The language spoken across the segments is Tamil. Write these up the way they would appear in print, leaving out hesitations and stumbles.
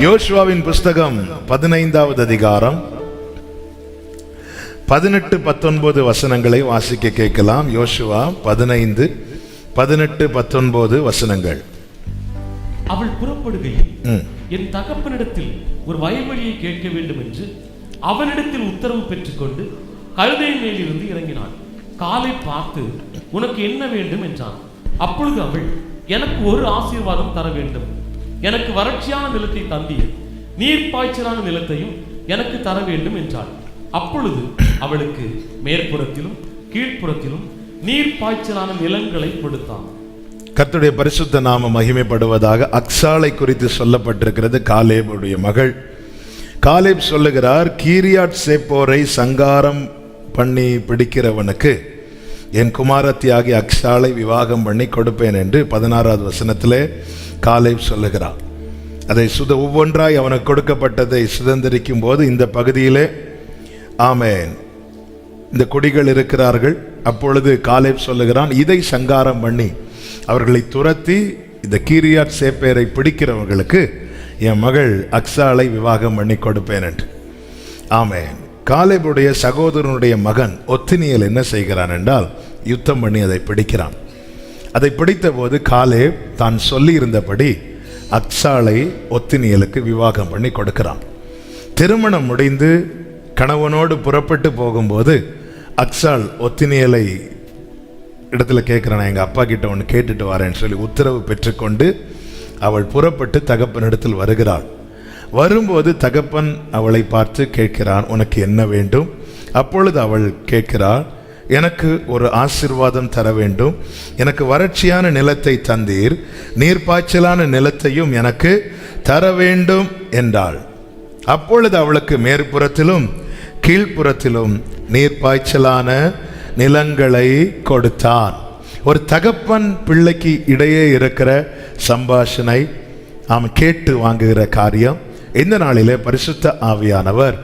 யோசுவாவின் புஸ்தகம் 15வது அதிகாரம் 18-19 வசனங்களை வாசிக்க கேட்கலாம். யோசுவா 15, 18, 19 வசனங்கள். அவள் புறப்படுகையில் என் தகப்பனிடத்தில் ஒரு வயல்வெளியை கேட்க வேண்டும் என்று அவனிடத்தில் உத்தரவு பெற்றுக்கொண்டு கழுதை மேலிருந்து இறங்கினாள். காலை பார்த்து உனக்கு என்ன வேண்டும் என்றான். அப்பொழுது அவள், எனக்கு ஒரு ஆசீர்வாதம் தர வேண்டும். எனக்கு வறட்சியான நிலத்தை தந்தீர், நீர் பாய்ச்சலான நிலத்தையும் எனக்கு தர வேண்டும் என்றாள். அப்பொழுது அவளுக்கு மேற்புறத்திலும் கீழ்ப்புறத்திலும் நீர் பாய்ச்சலான நிலங்களை கொடுத்தான். கர்த்தருடைய பரிசுத்த நாமம் மகிமைப்படுவதாக. அக்சாலை குறித்து சொல்லப்பட்டிருக்கிறது. காலேபுடைய மகள். காலேப் சொல்லுகிறார், கீரியாத் சேப்போரை சங்காரம் பண்ணி பிடிக்கிறவனுக்கு என் குமாரத்தியாகி அக்சாலை விவாகம் பண்ணி கொடுப்பேன் என்று 16வது வசனத்திலே காலேப் சொல்லுகிறார். அதை ஒவ்வொன்றாய் அவனுக்கு கொடுக்கப்பட்டதை சுதந்திரிக்கும் போது இந்த பகுதியிலே ஆமென் இந்த கொடிகள் இருக்கிறார்கள். அப்பொழுது காலேப் சொல்லுகிறான், இதை சங்காரம் பண்ணி அவர்களை துரத்தி இந்த கீரியாத் சேப்பேரை பிடிக்கிறவர்களுக்கு என் மகள் அக்சாலை விவாகம் பண்ணி கொடுப்பேன் என்று. ஆமென். காலேபுடைய சகோதரனுடைய மகன் ஒத்தினியல் என்ன செய்கிறான் என்றால், யுத்தம் பண்ணி அதை பிடிக்கிறான். அதை பிடித்த போது காலேப் தான் சொல்லி இருந்தபடி அக்சாலை ஒத்தினியலுக்கு விவாகம் பண்ணி கொடுக்கிறான். திருமணம் முடிந்து கணவனோடு புறப்பட்டு போகும்போது அக்சால் ஒத்தினியலை இடத்துல கேட்கிறான், எங்கள் அப்பா கிட்ட ஒன்று கேட்டுட்டு வரேன்னு சொல்லி உத்தரவு பெற்றுக்கொண்டு அவள் புறப்பட்டு தகப்பனிடத்தில் வருகிறாள். வரும்போது தகப்பன் அவளை பார்த்து கேட்கிறான், உனக்கு என்ன வேண்டும்? அப்பொழுது அவள் கேட்கிறாள், எனக்கு ஒரு ஆசீர்வாதம் தர வேண்டும். எனக்கு வறட்சியான நிலத்தை தந்தீர், நீர்ப்பாய்ச்சலான நிலத்தையும் எனக்கு தர வேண்டும் என்றாள். அப்பொழுது அவளுக்கு மேற்புறத்திலும் கீழ்ப்புறத்திலும் நீர்ப்பாய்ச்சலான நிலங்களை கொடுத்தான். ஒரு தகப்பன் பிள்ளைக்கு இடையே இருக்கிற சம்பாஷணை, அவன் கேட்டு வாங்குகிற காரியம். இந்த நாளிலே பரிசுத்த ஆவியானவர்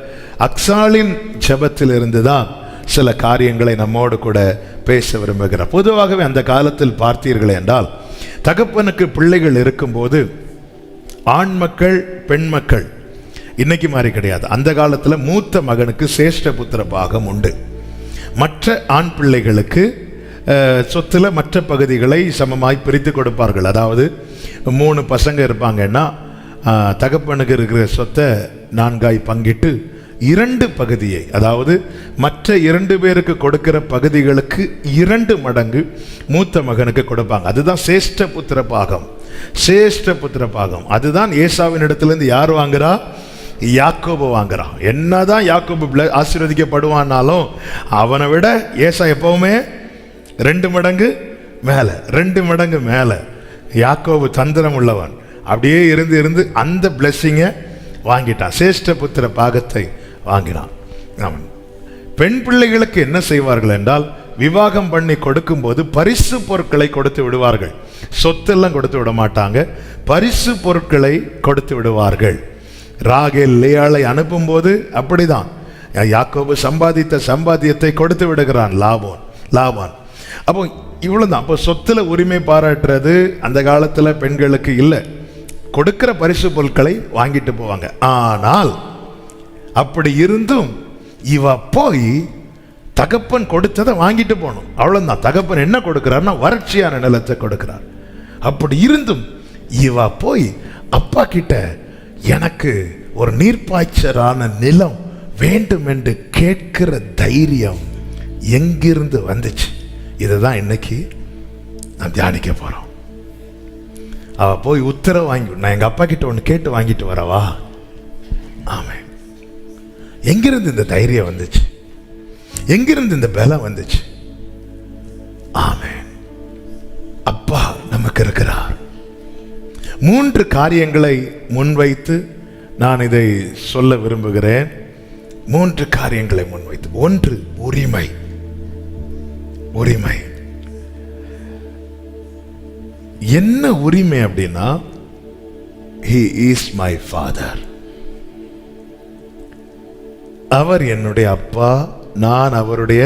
அக்சாலின் ஜெபத்தில் இருந்துதான் சில காரியங்களை நம்மோடு கூட பேச விரும்புகிறார். பொதுவாகவே அந்த காலத்தில் பார்த்தீர்கள் என்றால், தகப்பனுக்கு பிள்ளைகள் இருக்கும்போது ஆண் மக்கள் பெண் மக்கள் இன்னைக்கு மாதிரி கிடையாது. அந்த காலத்தில் மூத்த மகனுக்கு சேஷ்ட புத்திர பாகம் உண்டு. மற்ற ஆண் பிள்ளைகளுக்கு சொத்துல மற்ற பகுதிகளை சமமாய் பிரித்து கொடுப்பார்கள். அதாவது 3 பசங்க இருப்பாங்கன்னா தகப்பனுக்கு இருக்கிற சொத்தை 4ஆய் பங்கிட்டு 2 பகுதியை, அதாவது மற்ற 2 பேருக்கு கொடுக்கிற பகுதிகளுக்கு 2 மடங்கு மூத்த மகனுக்கு கொடுப்பாங்க. அதுதான் சேஷ்ட புத்திர பாகம். சேஷ்ட புத்திர பாகம் அதுதான் ஏசாவின் இடத்திலிருந்து யார் வாங்குறா? யாக்கோபு வாங்குறான். என்னதான் யாக்கோபு ஆசீர்வதிக்கப்படுவானாலும் அவனை விட ஏசா எப்பவுமே 2 மடங்கு மேல, 2 மடங்கு மேல. யாக்கோபு தந்திரம் உள்ளவன். அப்படியே இருந்து அந்த பிளெஸிங்கை வாங்கிட்டான். சேஷ்ட புத்திர பாகத்தை வாங்கினான். பெண் பிள்ளைகளுக்கு என்ன செய்வார்கள் என்றால், விவாகம் பண்ணி கொடுக்கும் போது பரிசு பொருட்களை கொடுத்து விடுவார்கள். சொத்தெல்லாம் கொடுத்து விட மாட்டாங்க, பரிசு பொருட்களை கொடுத்து விடுவார்கள். ராகேல் லேயாளை அனுப்பும் போது அப்படிதான். யாக்கோபு சம்பாதித்த சம்பாத்தியத்தை கொடுத்து விடுகிறான் லாபான். அப்போ இவ்வளவுதான். அப்போ சொத்துல உரிமை பாராட்டுறது அந்த காலத்துல பெண்களுக்கு இல்லை. கொடுக்கிற பரிசு பொருட்களை வாங்கிட்டு போவாங்க. ஆனால் அப்படி இருந்தும் இவ போய் தகப்பன் கொடுத்ததை வாங்கிட்டு போகணும். அவ்வளவுதான். தகப்பன் என்ன கொடுக்கிறார்னா வறட்சியான நிலத்தை கொடுக்கிறார். அப்படி இருந்தும் இவ போய் அப்பா கிட்ட எனக்கு ஒரு நீர்ப்பாய்ச்சலான நிலம் வேண்டும் என்று கேட்கிற தைரியம் எங்கிருந்து வந்துச்சு? இதுதான் இன்னைக்கு நாம் தியானிக்க போறோம். அவ போய் உத்தரவு வாங்கி, நான் எங்க அப்பா கிட்ட ஒன்று கேட்டு வாங்கிட்டு வரவா? ஆமே. எங்கிருந்து இந்த தைரியம் வந்துச்சு? எங்கிருந்து இந்த பலம் வந்துச்சு? ஆமே. அப்பா நமக்கு இருக்கிறார். 3 காரியங்களை முன்வைத்து நான் இதை சொல்ல விரும்புகிறேன். 3 காரியங்களை முன்வைத்து. 1, உரிமை. உரிமை என்ன உரிமை அப்படின்னா, he is my father. அவர் என்னுடைய அப்பா, நான் அவருடைய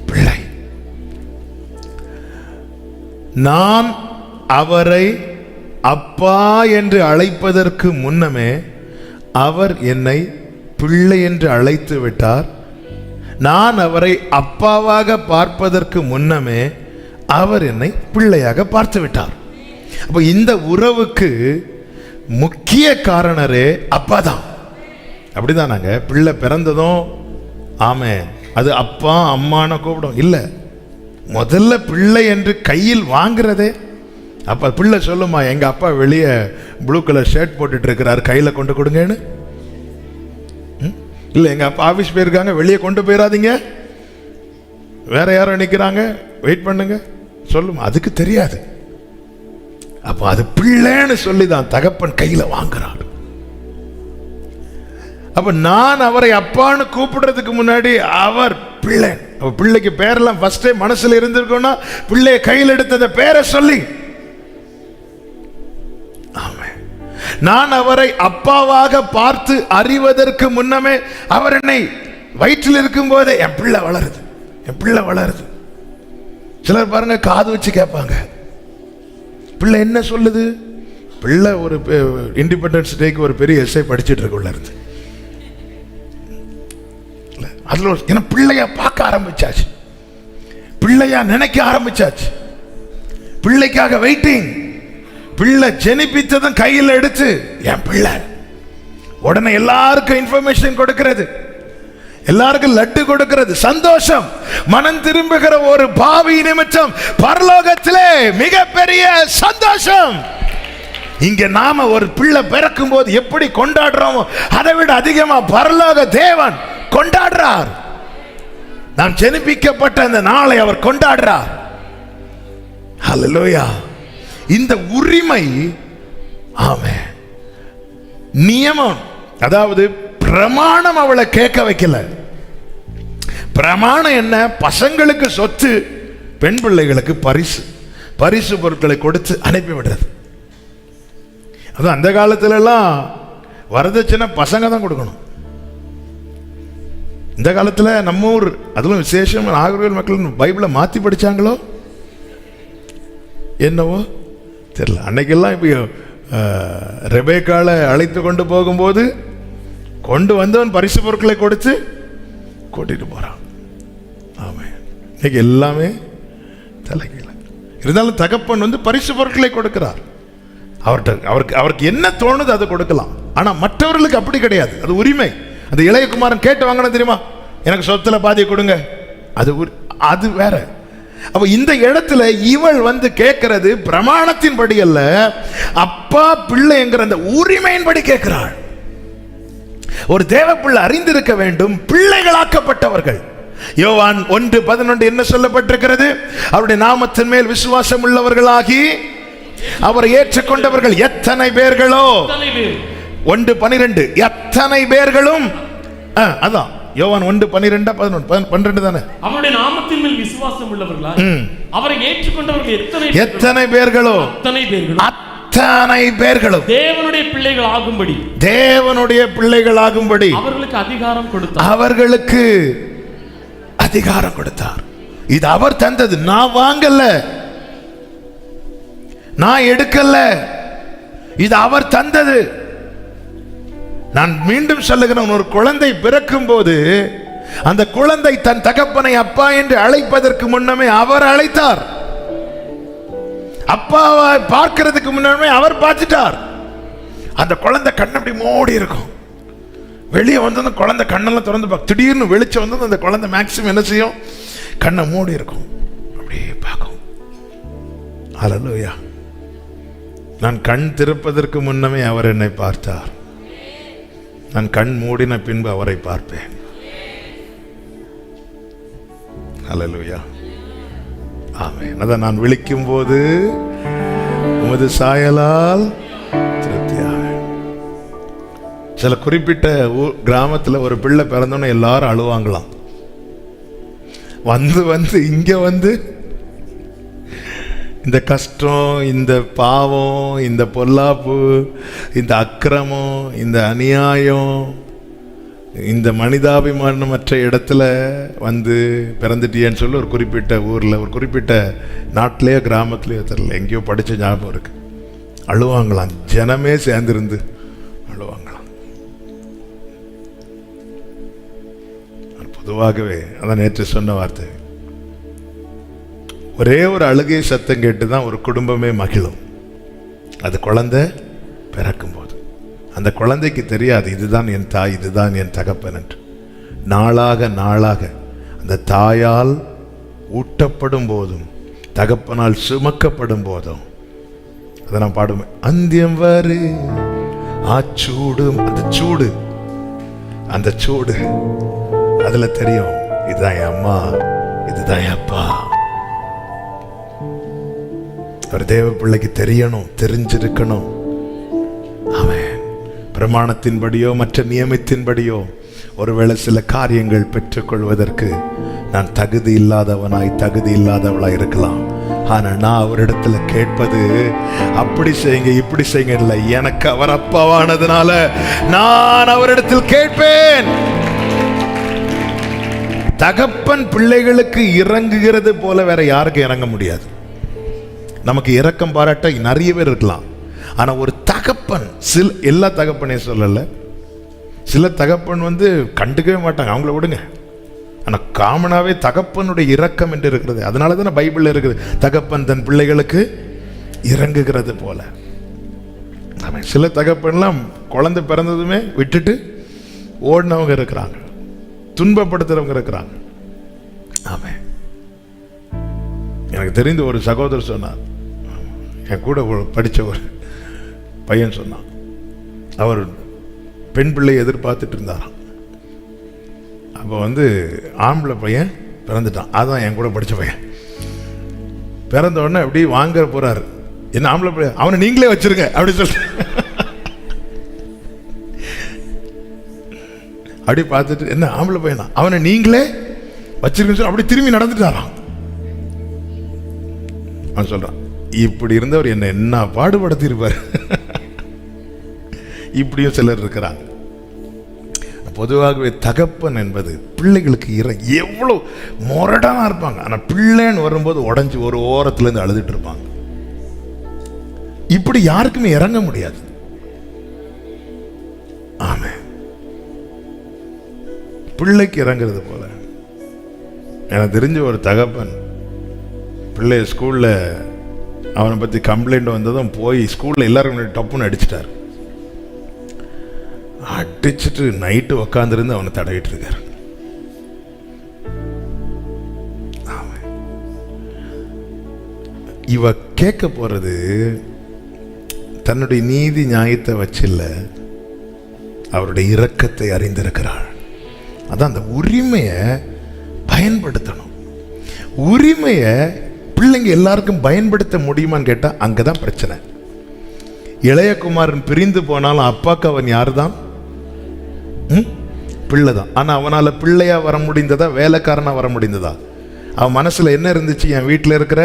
பிள்ளை. நான் அவரை அப்பா என்று அழைப்பதற்கு முன்னமே அவர் என்னை பிள்ளை என்று அழைத்து விட்டார். நான் அவரை அப்பாவாக பார்ப்பதற்கு முன்னமே அவர் என்னை பிள்ளையாக பார்த்து விட்டார். அப்போ இந்த உறவுக்கு முக்கிய காரணரே அப்பா தான். அப்படிதான் நாங்க பிள்ளை பிறந்ததும் ஆமென் அது அப்பா அம்மான கூப்பிடும் இல்லை, முதல்ல பிள்ளை என்று கையில் வாங்குறதே அப்பா. பிள்ளை சொல்லுமா, எங்க அப்பா வெளியே ப்ளூ கலர் ஷர்ட் போட்டுட்டு இருக்கிறார், கையில கொண்டு கொடுங்கன்னு. இல்லை, எங்க அப்பா ஆஃபீஸ் போயிருக்காங்க, வெளியே கொண்டு போயிடாதீங்க, வேற யாரோ நிற்கிறாங்க, வெயிட் பண்ணுங்க சொல்லுமா. அதுக்கு தெரியாது. அப்போ அது பிள்ளைன்னு சொல்லி தான் தகப்பன் கையில வாங்குறார். அப்ப நான் அவரை அப்பான்னு கூப்பிடுறதுக்கு முன்னாடி அவர் பிள்ளை. பிள்ளைக்கு பேரெல்லாம் ஃபர்ஸ்ட் டைம் மனசுல இருந்திருக்கும்னா பிள்ளைய கையில் எடுத்த பேரை சொல்லி. ஆமென். நான் அவரை அப்பாவாக பார்த்து அறிவதற்கு முன்னமே அவர் என்னை வயிற்றில் இருக்கும் போதே என் பிள்ளை வளருது, என் பிள்ளை வளருது. சிலர் பாருங்க காது வச்சு கேட்பாங்க, பிள்ளை என்ன சொல்லுது. பிள்ளை ஒரு இண்டிபெண்டன்ஸ் டேக்கு ஒரு பெரிய எஸ்ஐ படிச்சுட்டு இருக்குள்ள இருந்து அதுல என்ன பிள்ளையா பார்க்க ஆரம்பிச்சாச்சு, பிள்ளையா நினைக்க ஆரம்பிச்சாச்சு, பிள்ளைக்காக வெயிட்டிங். பிள்ளை ஜெனிப்பித்ததும் கையில் எடுத்து என் பிள்ளை உடனே எல்லாருக்கும் இன்ஃபர்மேஷன் கொடுக்கிறது, எல்லாருக்கும் லட்டு கொடுக்கிறது, சந்தோஷம். மனம் திரும்புகிற ஒரு பாவி நிமித்தம் பரலோகத்திலே மிகப்பெரிய சந்தோஷம். இங்க நாம ஒரு பிள்ளை பிறக்கும் போது எப்படி கொண்டாடுறோமோ அதை விட அதிகமா பரலோக தேவன் கொண்டாடுறார். நாம் ஜெனிப்பிக்கப்பட்ட அந்த நாளை அவர் கொண்டாடுறார். ஹல்லேலூயா. இந்த உரிமை ஆமென் நியமம், அதாவது பிரமாணம் அவளை கேட்க வைக்கல. பிரமாணம் என்ன? பசங்களுக்கு சொத்து, பெண் பிள்ளைகளுக்கு பரிசு, பரிசு பொருட்களை கொடுத்து அனுப்பி விடுறது. அது அந்த காலத்துல எல்லாம் வரதட்சணை பசங்க தான் கொடுக்கணும். இந்த காலத்துல நம்ம ஊர் அதிலும் விசேஷம் நாகர்கோவில் மக்கள் பைபிளை மாத்தி படிச்சாங்களோ என்னவோ தெரியல. அன்னைக்கெல்லாம் இப்போ ரெபேக்காளை அழைத்து கொண்டு போகும்போது கொண்டு வந்தவன் பரிசு பொருட்களை கொடுத்து கூட்டிட்டு போறான். ஆமாம், இன்னைக்கு எல்லாமே தலைகீழ. இருந்தாலும் தகப்பன் பரிசு பொருட்களை கொடுக்கிறார். அவருக்கு என்ன தோணுது அதை கொடுக்கலாம். ஆனா மற்றவர்களுக்கு அப்படி கிடையாது, அது உரிமை. அந்த இளையகுமாரன் கேட்டு வாங்கணும் தெரியுமா, எனக்கு சொத்துல பாதியை கொடுங்க, அது வேற. அப்ப இந்த இடத்துல இவள் கேட்கிறது பிரமாணத்தின் படி அல்ல, அப்பா பிள்ளை என்கிற அந்த உரிமையின் படி கேட்கிறாள். ஒரு தேவ பிள்ளை அறிந்திருக்க வேண்டும், பிள்ளைகளாக்கப்பட்டவர்கள். யோவான் 1:11 என்ன சொல்லப்பட்டிருக்கிறது? அவருடைய நாமத்தின் மேல் விசுவாசம் உள்ளவர்களாகி அவரை ஏற்றுக்கொண்டவர்கள் எத்தனை பேர்களோ. 1:12 எத்தனை பேர்களும். அதான் யோவான் 1:12 தானே. அவருடைய நாமத்தின் மேல் விசுவாசம் உள்ளவர்களாய் அவரை ஏற்றுக்கொண்டவர்கள் எத்தனை பேர்களோ, அத்தனை பேர்களும் தேவனுடைய பிள்ளைகள் ஆகும்படி, தேவனுடைய பிள்ளைகள் ஆகும்படி அவர்களுக்கு அதிகாரம் கொடுத்தார். அவர்களுக்கு அதிகாரம் கொடுத்தார். இது அவர் தந்தது, நான் வாங்கல, நான் எடுக்கல, இது அவர் தந்தது. நான் மீண்டும் சொல்லுகிறேன், ஒரு குழந்தை பிறக்கும் போது அந்த குழந்தை தன் தகப்பனை அப்பா என்று அழைப்பதற்கு முன்னமே அவர் அழைத்தார். அப்பாவை பார்க்கிறதுக்கு முன்னமே அவர் பார்த்துட்டார். அந்த குழந்தை கண்ணு அப்படி மூடி இருக்கும். வெளியே வந்து அந்த குழந்தை கண்ணெல்லாம் திறந்து பார்க்க, திடீர்னு வெளிச்சம் வந்து அந்த குழந்தை மேக்சிமம் என்ன செய்யும், கண்ணை மூடி இருக்கும், அப்படியே பார்க்கும். ஹல்லேலூயா. நான் கண் திறப்பதற்கு முன்னமே அவர் என்னை பார்த்தார். நான் கண் மூடின பின்பு அவரை பார்ப்பேன். ஹல்லேலூயா. ஆமென். அதான் நான் விழிக்கும் போது உமது சாயலால் திருப்தியாவேன். சில குறிப்பிட்ட கிராமத்தில் ஒரு பிள்ளை பிறந்தோன்னு எல்லாரும் அழுவாங்களாம். வந்து இங்க இந்த கஷ்டம், இந்த பாவம், இந்த பொல்லாப்பு, இந்த அக்கிரமம், இந்த அநியாயம், இந்த மனிதாபிமானமற்ற இடத்துல பிறந்துட்டியேன்னு சொல்லி ஒரு குறிப்பிட்ட ஊரில், ஒரு குறிப்பிட்ட நாட்டிலேயோ கிராமத்திலேயோ தெரியல, எங்கேயோ படித்த ஞாபகம் இருக்கு. அழுவாங்களாம், ஜனமே சேர்ந்திருந்து அழுவாங்களாம். பொதுவாகவே அதான் நேற்று சொன்ன வார்த்தை, ஒரே ஒரு அழுகை சத்தம் கேட்டுதான் ஒரு குடும்பமே மகிழும். அது குழந்தை பிறக்கும் போது அந்த குழந்தைக்கு தெரியாது இதுதான் என் தாய், இதுதான் என் தகப்பன் என்று. நாளாக நாளாக அந்த தாயால் ஊட்டப்படும் போதும் தகப்பனால் சுமக்கப்படும் போதும் அதை நான் பாடுவேன். அந்தியம் வரு ஆச்சூடும், அந்த சூடு அதுல தெரியும், இதுதான் என் அம்மா, இதுதான் என் அப்பா. ஒரு தேவ பிள்ளைக்கு தெரியணும், தெரிஞ்சிருக்கணும். ஆமென். பிரமாணத்தின்படியோ மற்ற நியமத்தின்படியோ ஒருவேளை சில காரியங்கள் பெற்றுக்கொள்வதற்கு நான் தகுதி இல்லாதவளாய் இருக்கலாம். ஆனா நான் அவரிடத்துல கேட்பது அப்படி செய்யுங்க இப்படி செய்யுங்க இல்லை, எனக்கு அவர் அப்பாவானதுனால நான் அவரிடத்தில் கேட்பேன். தகப்பன் பிள்ளைகளுக்கு இறங்குகிறது போல வேற யாருக்கும் இறங்க முடியாது. நமக்கு இரக்கம் பாராட்ட நிறைய பேர் இருக்கலாம், ஆனா ஒரு தகப்பன், எல்லா தகப்பனையும் சொல்லல, சில தகப்பன் கண்டுக்கவே மாட்டாங்க, அவங்கள விடுங்க. ஆனா காமனாவே தகப்பனுடைய இரக்கம் என்று இருக்கிறது. அதனால தானே பைபிள்ல இருக்குது, தகப்பன் தன் பிள்ளைகளுக்கு இறங்குகிறது போல. சில தகப்பன்லாம் குழந்தை பிறந்ததுமே விட்டுட்டு ஓடினவங்க இருக்கிறாங்க, துன்பப்படுத்துறவங்க இருக்கிறாங்க. ஆமென். எனக்கு தெரிந்த ஒரு சகோதரர் சொன்னார், என் கூட படித்த ஒரு பையன் சொன்னான், அவர் பெண் பிள்ளை எதிர்பார்த்துட்டு இருந்தாராம். அப்போ ஆம்பளை பையன் பிறந்துட்டான், அதான் என் கூட படித்த பையன். பிறந்த உடனே அப்படி வாங்க போறாரு, என்ன ஆம்பளை பையன், அவனை நீங்களே வச்சிருங்க அப்படி சொல்லிட்டு அப்படி பார்த்துட்டு, என்ன ஆம்பளை பையனா, அவனை நீங்களே வச்சிருக்கன்னு சொல்லி அப்படி திரும்பி நடந்துட்டாராம். அவன் சொல்றான், இப்படி இருந்தவர் என்ன பாடுபடுத்தி இருப்பார். இப்படியும் சிலர் இருக்கிறாங்க. பொதுவாகவே தகப்பன் என்பது பிள்ளைகளுக்கு எவ்வளவு முரடானா இருப்பாங்க, ஆனா பிள்ளைன்னு வரும்போது உடஞ்சி ஒரு ஓரத்துல இருந்து அழுதுட்டு இருப்பாங்க. இப்படி யாருக்குமே இறங்க முடியாது. ஆமென். பிள்ளைக்கு இறங்குறது போல. எனக்கு தெரிஞ்ச ஒரு தகப்பன் பிள்ளைய ஸ்கூல்ல அவனை பத்தி கம்ப்ளைண்ட் வந்ததும் போய் ஸ்கூல்ல எல்லாரும் டப்புன்னு அடிச்சிட்டாரு. அடிச்சுட்டு நைட்டு உக்காந்துருந்து அவனை தடவிட்டு இருக்காரு. இவ கேட்க போறது தன்னுடைய நீதி நியாயத்தை வச்சில்ல, அவருடைய இரக்கத்தை அறிந்திருக்கிறாள். அதான் அந்த உரிமையை பயன்படுத்தணும். உரிமையை பிள்ளைங்க எல்லாருக்கும் பயன்படுத்த முடியுமான்னு கேட்டா அங்கதான் பிரச்சனை. இளையகுமாரன் பிரிந்து போனாலும் அப்பாக்கு அவன் யாரு தான்? பிள்ளைதான். ஆனா அவனால பிள்ளையா வர முடிந்ததா, வேலைக்காரனா வர முடிந்ததா? அவன் மனசுல என்ன இருந்துச்சு? என் வீட்டில் இருக்கிற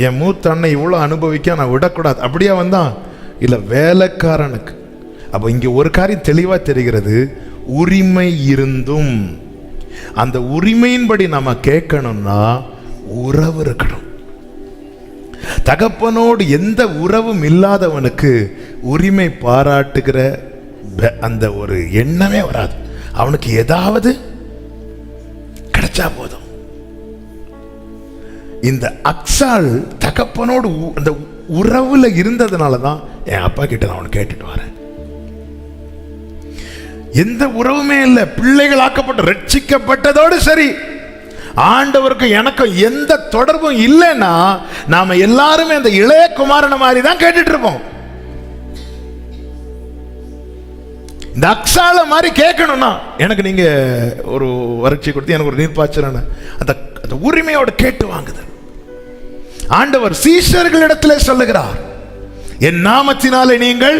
என் மூத்த அண்ணன் இவ்வளவு அனுபவிக்க நான் விடக்கூடாது, அப்படியா வந்தான்? இல்ல, வேலைக்காரனுக்கு. அப்ப இங்க ஒரு காரியம் தெளிவா தெரிகிறது, உரிமை இருந்தும் அந்த உரிமையின்படி நம்ம கேட்கணும்னா உறவு இருக்கணும். தகப்பனோடு எந்த உறவும் இல்லாதவனுக்கு உரிமை பாராட்டுகிற அந்த ஒரு எண்ணமே வராது. அவனுக்கு ஏதாவது கிடைச்சா போதும். இந்த அக்சால் தகப்பனோடு அந்த உறவுல இருந்ததுனாலதான் என் அப்பா கிட்ட நான் அவனை கேட்டுட்டு வரேன். எந்த உறவுமே இல்லை, பிள்ளைகள் ஆக்கப்பட்ட ரட்சிக்கப்பட்டதோடு சரி. ஆண்டவருக்கு எனக்கும் எந்த தொடர்பும் இல்லைன்னா நாம எல்லாருமே அந்த இளைய குமாரனை மாதிரி தான் கேட்டுட்டு இருப்போம். இந்த அக்சால மாதிரி கேட்கணும்னா எனக்கு நீங்க ஒரு வறட்சி கொடுத்து எனக்கு ஒரு நீர்ப்பாய்ச்சல் அந்த உரிமையோட கேட்டு வாங்குது. ஆண்டவர் சீஷர்களிடத்திலே சொல்லுகிறார், என் நாமத்தினாலே நீங்கள்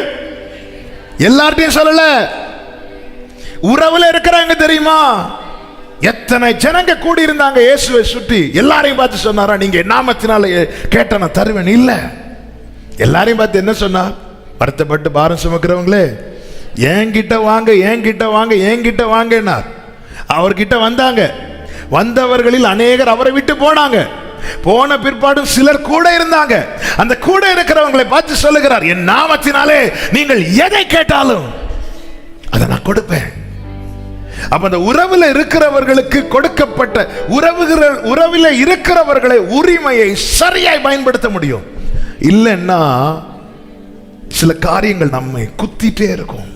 எல்லார்ட்டையும் சொல்லல, உறவுல இருக்கிறாங்க தெரியுமா? எத்தனை ஜனங்க கூடி இருந்தாங்க இயேசுவை சுற்றி, எல்லாரையும் பார்த்து சொன்னாரா, நீங்க நாமத்தினால கேட்ட நான் தருவேன்? இல்ல, எல்லாரையும் பார்த்து என்ன சொன்னார்? வருத்தப்பட்டு பாரம் சுமக்கிறவங்களே என்கிட்ட வாங்க, என்கிட்ட வாங்க, என்கிட்ட வாங்கினார். அவர்கிட்ட வந்தாங்க. வந்தவர்களில் அநேகர் அவரை விட்டு போனாங்க. போன பிற்பாடும் சிலர் கூட இருந்தாங்க. அந்த கூட இருக்கிறவங்களை பார்த்து சொல்லுகிறார், என் நாமத்தினாலே நீங்கள் எதை கேட்டாலும் அதை நான் கொடுப்பேன். அப்ப அந்த உறவுல இருக்கிறவர்களுக்கு கொடுக்கப்பட்ட உறவில இருக்கிறவர்களை உரிமையை சரியாய் பயன்படுத்த முடியும். இல்லைன்னா சில காரியங்கள் நம்மை குத்திட்டே இருக்கும்.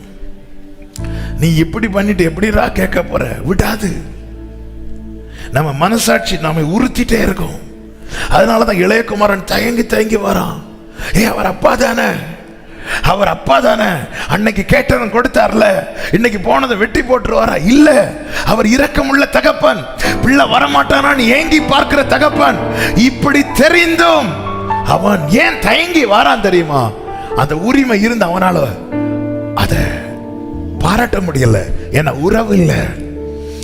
நீ இப்படி பண்ணிட்டு எப்படிடா கேட்க போற, விடாது. நம்ம மனசாட்சி நம்மை உறுத்திட்டே இருக்கும். அதனாலதான் இளையகுமாரன் தயங்கி தயங்கி வரான். அவர் அப்பா தானே, அவர் அப்பா தானே, அன்னைக்கு கேட்டவன் கொடுத்தார்ல, இன்னைக்கு போனதை வெட்டி போட்டுருவாரா? இல்ல, அவர் இரக்கமுள்ள தகப்பன். பிள்ளை வரமாட்டானான்னு ஏங்கி பார்க்கிற தகப்பன். இப்படி தெரிந்தும் அவன் ஏன் தயங்கி வாரான் தெரியுமா? அந்த உரிமை இருந்து அவனால அதை பாராட்ட முடியல, ஏன்னா உறவு இல்லை.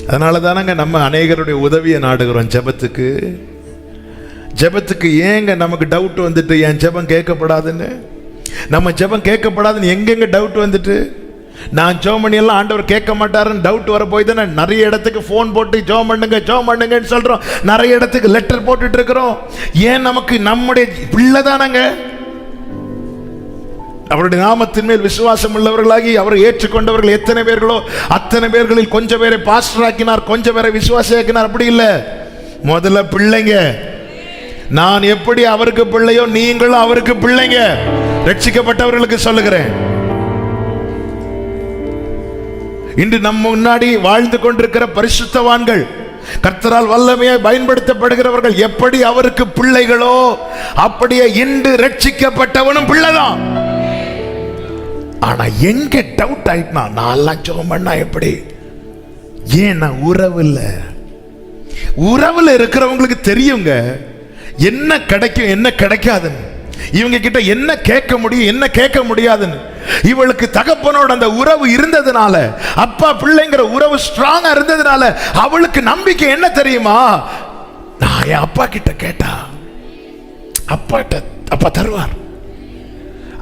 அதனால தானங்க நம்ம அநேகருடைய உதவியை நாடுகிறோம் ஜெபத்துக்கு. ஏங்க நமக்கு டவுட் வந்துட்டு என் ஜெபம் கேட்கப்படாதுன்னு, நம்ம ஜெபம் கேட்கப்படாதுன்னு எங்கெங்க டவுட் வந்துட்டு, நான் ஜெபம் பண்ணி எல்லாம் ஆண்டவர் கேட்க மாட்டாருன்னு டவுட் வர போய் தானே நிறைய இடத்துக்கு ஃபோன் போட்டு ஜெபம் பண்ணுங்கன்னு சொல்றோம். நிறைய இடத்துக்கு லெட்டர் போட்டுட்டு இருக்கிறோம். ஏன்? நமக்கு நம்முடைய பிள்ளை தானங்க. அவருடைய நாமத்தின் மேல் விசுவாசம் உள்ளவர்களாகி அவரை ஏற்றுக்கொண்டவர்கள் எத்தனை பேர்களோ அத்தனை பேர்களில் கொஞ்சம் பேரை பாஸ்டர் ஆக்கினார், கொஞ்சம் பேரை விசுவாசி ஆக்கினார். அப்படி இல்லை, முதல்ல பிள்ளைங்க. நான் எப்படி அவருக்கு பிள்ளையோ நீங்களும் அவருக்கு பிள்ளைங்க. ரட்சிக்கப்பட்டவர்களுக்கு சொல்லுகிறேன். இன்று நம்ம முன்னாடி வாழ்ந்து கொண்டிருக்கிற பரிசுத்தவான்கள், கர்த்தரால் வல்லமையாய் பயன்படுத்தப்படுகிறவர்கள் எப்படி அவருக்கு பிள்ளைகளோ அப்படியே இன்று ரட்சிக்கப்பட்டவனும் பிள்ளைதான். ஆனா எங்க டவுட் ஆயிட்டுனா, நான் ஜெபம் பண்ணா எப்படி? ஏன்னா உறவுல இருக்கிறவங்களுக்கு தெரியுங்க என்ன கிடைக்கும் என்ன கிடைக்காதுன்னு, இவங்க கிட்ட என்ன கேட்க முடியும் என்ன கேட்க முடியாதுன்னு. இவளுக்கு தகப்பனோட அந்த உறவு இருந்ததுனால, அப்பா பிள்ளைங்கிற உறவு ஸ்ட்ராங்கா இருந்ததுனால அவளுக்கு நம்பிக்கை என்ன தெரியுமா? நான் என் அப்பா கிட்ட கேட்டா அப்பா தருவார்.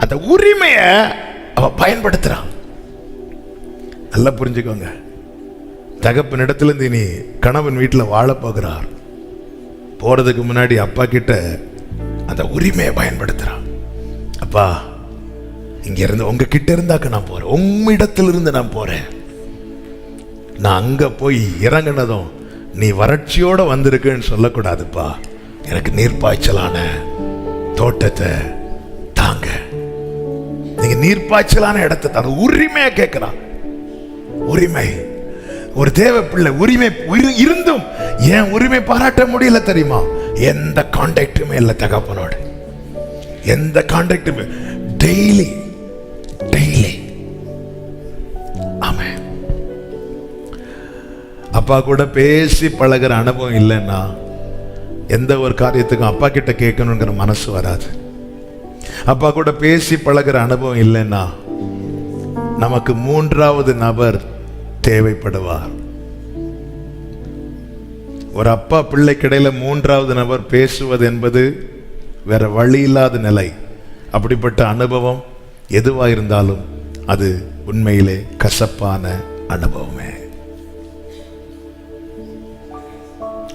அந்த உரிமைய அவ பயன்படுத்துறான். நல்லா புரிஞ்சுக்கோங்க. தகப்பனிடத்திலிருந்து இனி கணவன் வீட்டில் வாழ போகிறார். போறதுக்கு முன்னாடி அப்பா கிட்ட அந்த உரிமையை பயன்படுத்துறான். அப்பா, இங்க இருந்து உங்க கிட்ட இருந்தாக்க நான் போறேன், உம்மிடத்திலிருந்து நான் போறேன். நான் அங்க போய் இறங்கினதும் நீ வறட்சியோட வந்திருக்குன்னு சொல்லக்கூடாதுப்பா. எனக்கு நீர்ப்பாய்ச்சலான தோட்டத்தை தாங்க, நீங்க நீர்ப்பாய்ச்சலான இடத்தை தாங்க. உரிமையை கேட்கிறான். உரிமை. ஒரு தேவ பிள்ளை உரிமை இருந்தும் ஏன் உரிமை பாராட்ட முடியல தெரியுமா? எந்த கான்டாக்டுமே இல்லை தகப்பனோட, எந்த கான்டாக்டுமே. டெய்லி ஆமென். அப்பா கூட பேசி பழகிற அனுபவம் இல்லைன்னா எந்த ஒரு காரியத்துக்கும் அப்பா கிட்ட கேட்கணுங்கிற மனசு வராது. அப்பா கூட பேசி பழகிற அனுபவம் இல்லைன்னா நமக்கு மூன்றாவது நபர் தேவைப்படுவார். ஒரு அப்பா பிள்ளைக்கிடையில மூன்றாவது நபர் பேசுவது என்பது வேற வழி இல்லாத நிலை. அப்படிப்பட்ட அனுபவம் எதுவா இருந்தாலும் அது உண்மையிலே கசப்பான அனுபவமே.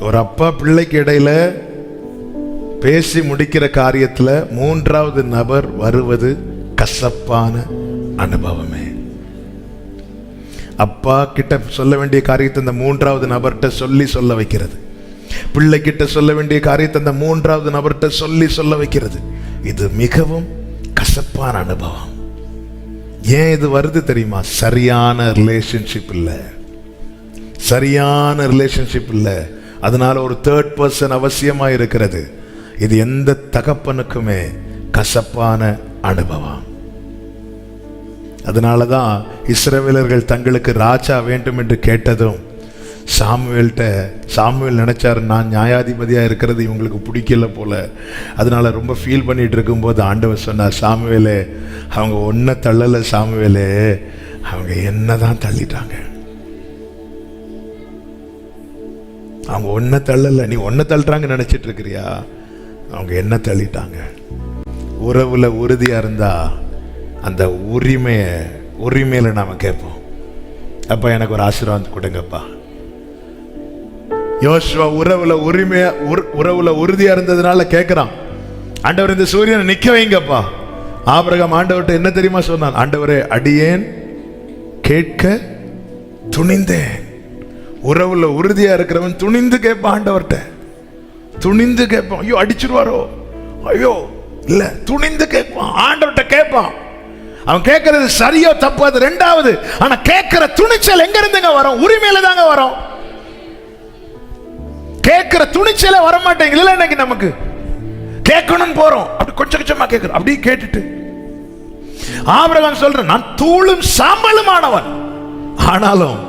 ஒரு அப்பா பிள்ளைக்கு இடையில பேசி முடிக்கிற காரியத்துல மூன்றாவது நபர் வருவது கசப்பான அனுபவமே. அப்பா கிட்ட சொல்ல வேண்டிய காரியத்தை அந்த மூன்றாவது நபர்கிட்ட சொல்ல வைக்கிறது, பிள்ளை கிட்ட சொல்ல வேண்டிய காரியத்தை அந்த மூன்றாவது நபர்கிட்ட சொல்ல வைக்கிறது. இது மிகவும் கசப்பான அனுபவம். ஏன் இது வருது தெரியுமா? சரியான ரிலேஷன்ஷிப் இல்லை. அதனால ஒரு தேர்ட் பர்சன் அவசியமா இருக்கிறது. இது எந்த தகப்பனுக்குமே கசப்பான அனுபவம். அதனாலதான் இஸ்ரவேலர்கள் தங்களுக்கு ராஜா வேண்டும் என்று கேட்டதும் சாமுவேல் நினைச்சாரு, நான் நியாயாதிபதியா இருக்கிறது இவங்களுக்கு பிடிக்கல போல. அதனால ரொம்ப ஃபீல் பண்ணிட்டு இருக்கும்போது ஆண்டவர் சொன்னார், சாமுவேலே, அவங்க ஒன்ன தள்ளல, சாமுவேலே, அவங்க என்னதான் தள்ளிட்டாங்க. அவங்க ஒன்ன தள்ளல, நீ ஒன்ன தள்ளுறாங்க நினைச்சிட்டு இருக்கிறியா? அவங்க என்ன தள்ளிட்டாங்க. உறவுல உறுதியா இருந்தா அந்த உரிமையில நாம கேட்போம், அப்பா எனக்கு ஒரு ஆசீர்வாதம் கொடுங்கப்பா, யோசுவா உறவுல உறுதியா இருந்ததுனால கேட்கிறான், ஆண்டவர் இந்த சூரியனை நிக்க வைங்கப்பா. ஆபிரகாம் ஆண்டவர்கிட்ட என்ன தெரியுமா சொன்னான்? ஆண்டவரே, அடியேன் கேட்க துணிந்தேன். உறவுல உறுதியா இருக்கிறவன் துணிந்து கேட்பான் ஆண்டவர்கிட்ட, துணிந்து கேட்பான். ஐயோ அடிச்சிருவாரோ, ஐயோ இல்ல, துணிந்து கேட்பான் ஆண்டவர்கிட்ட கேட்பான். அவன் கேட்கறது சரியோ தப்பு அது ரெண்டாவது, ஆனா கேட்கிற துணிச்சல் எங்க இருந்துங்க வரும்? உரிமையில தாங்க வரும். கேட்கிற துணிச்சல வர மாட்டேங்குது. இன்னைக்கு நமக்கு கேட்கணும் போறோம், அப்படி கொஞ்சம் கொஞ்சமா கேட்கிறோம். அப்படி கேட்டுட்டு ஆபிரகாம் சொல்ற, நான் தூளும் சாம்பலுமானவன், ஆனாலும்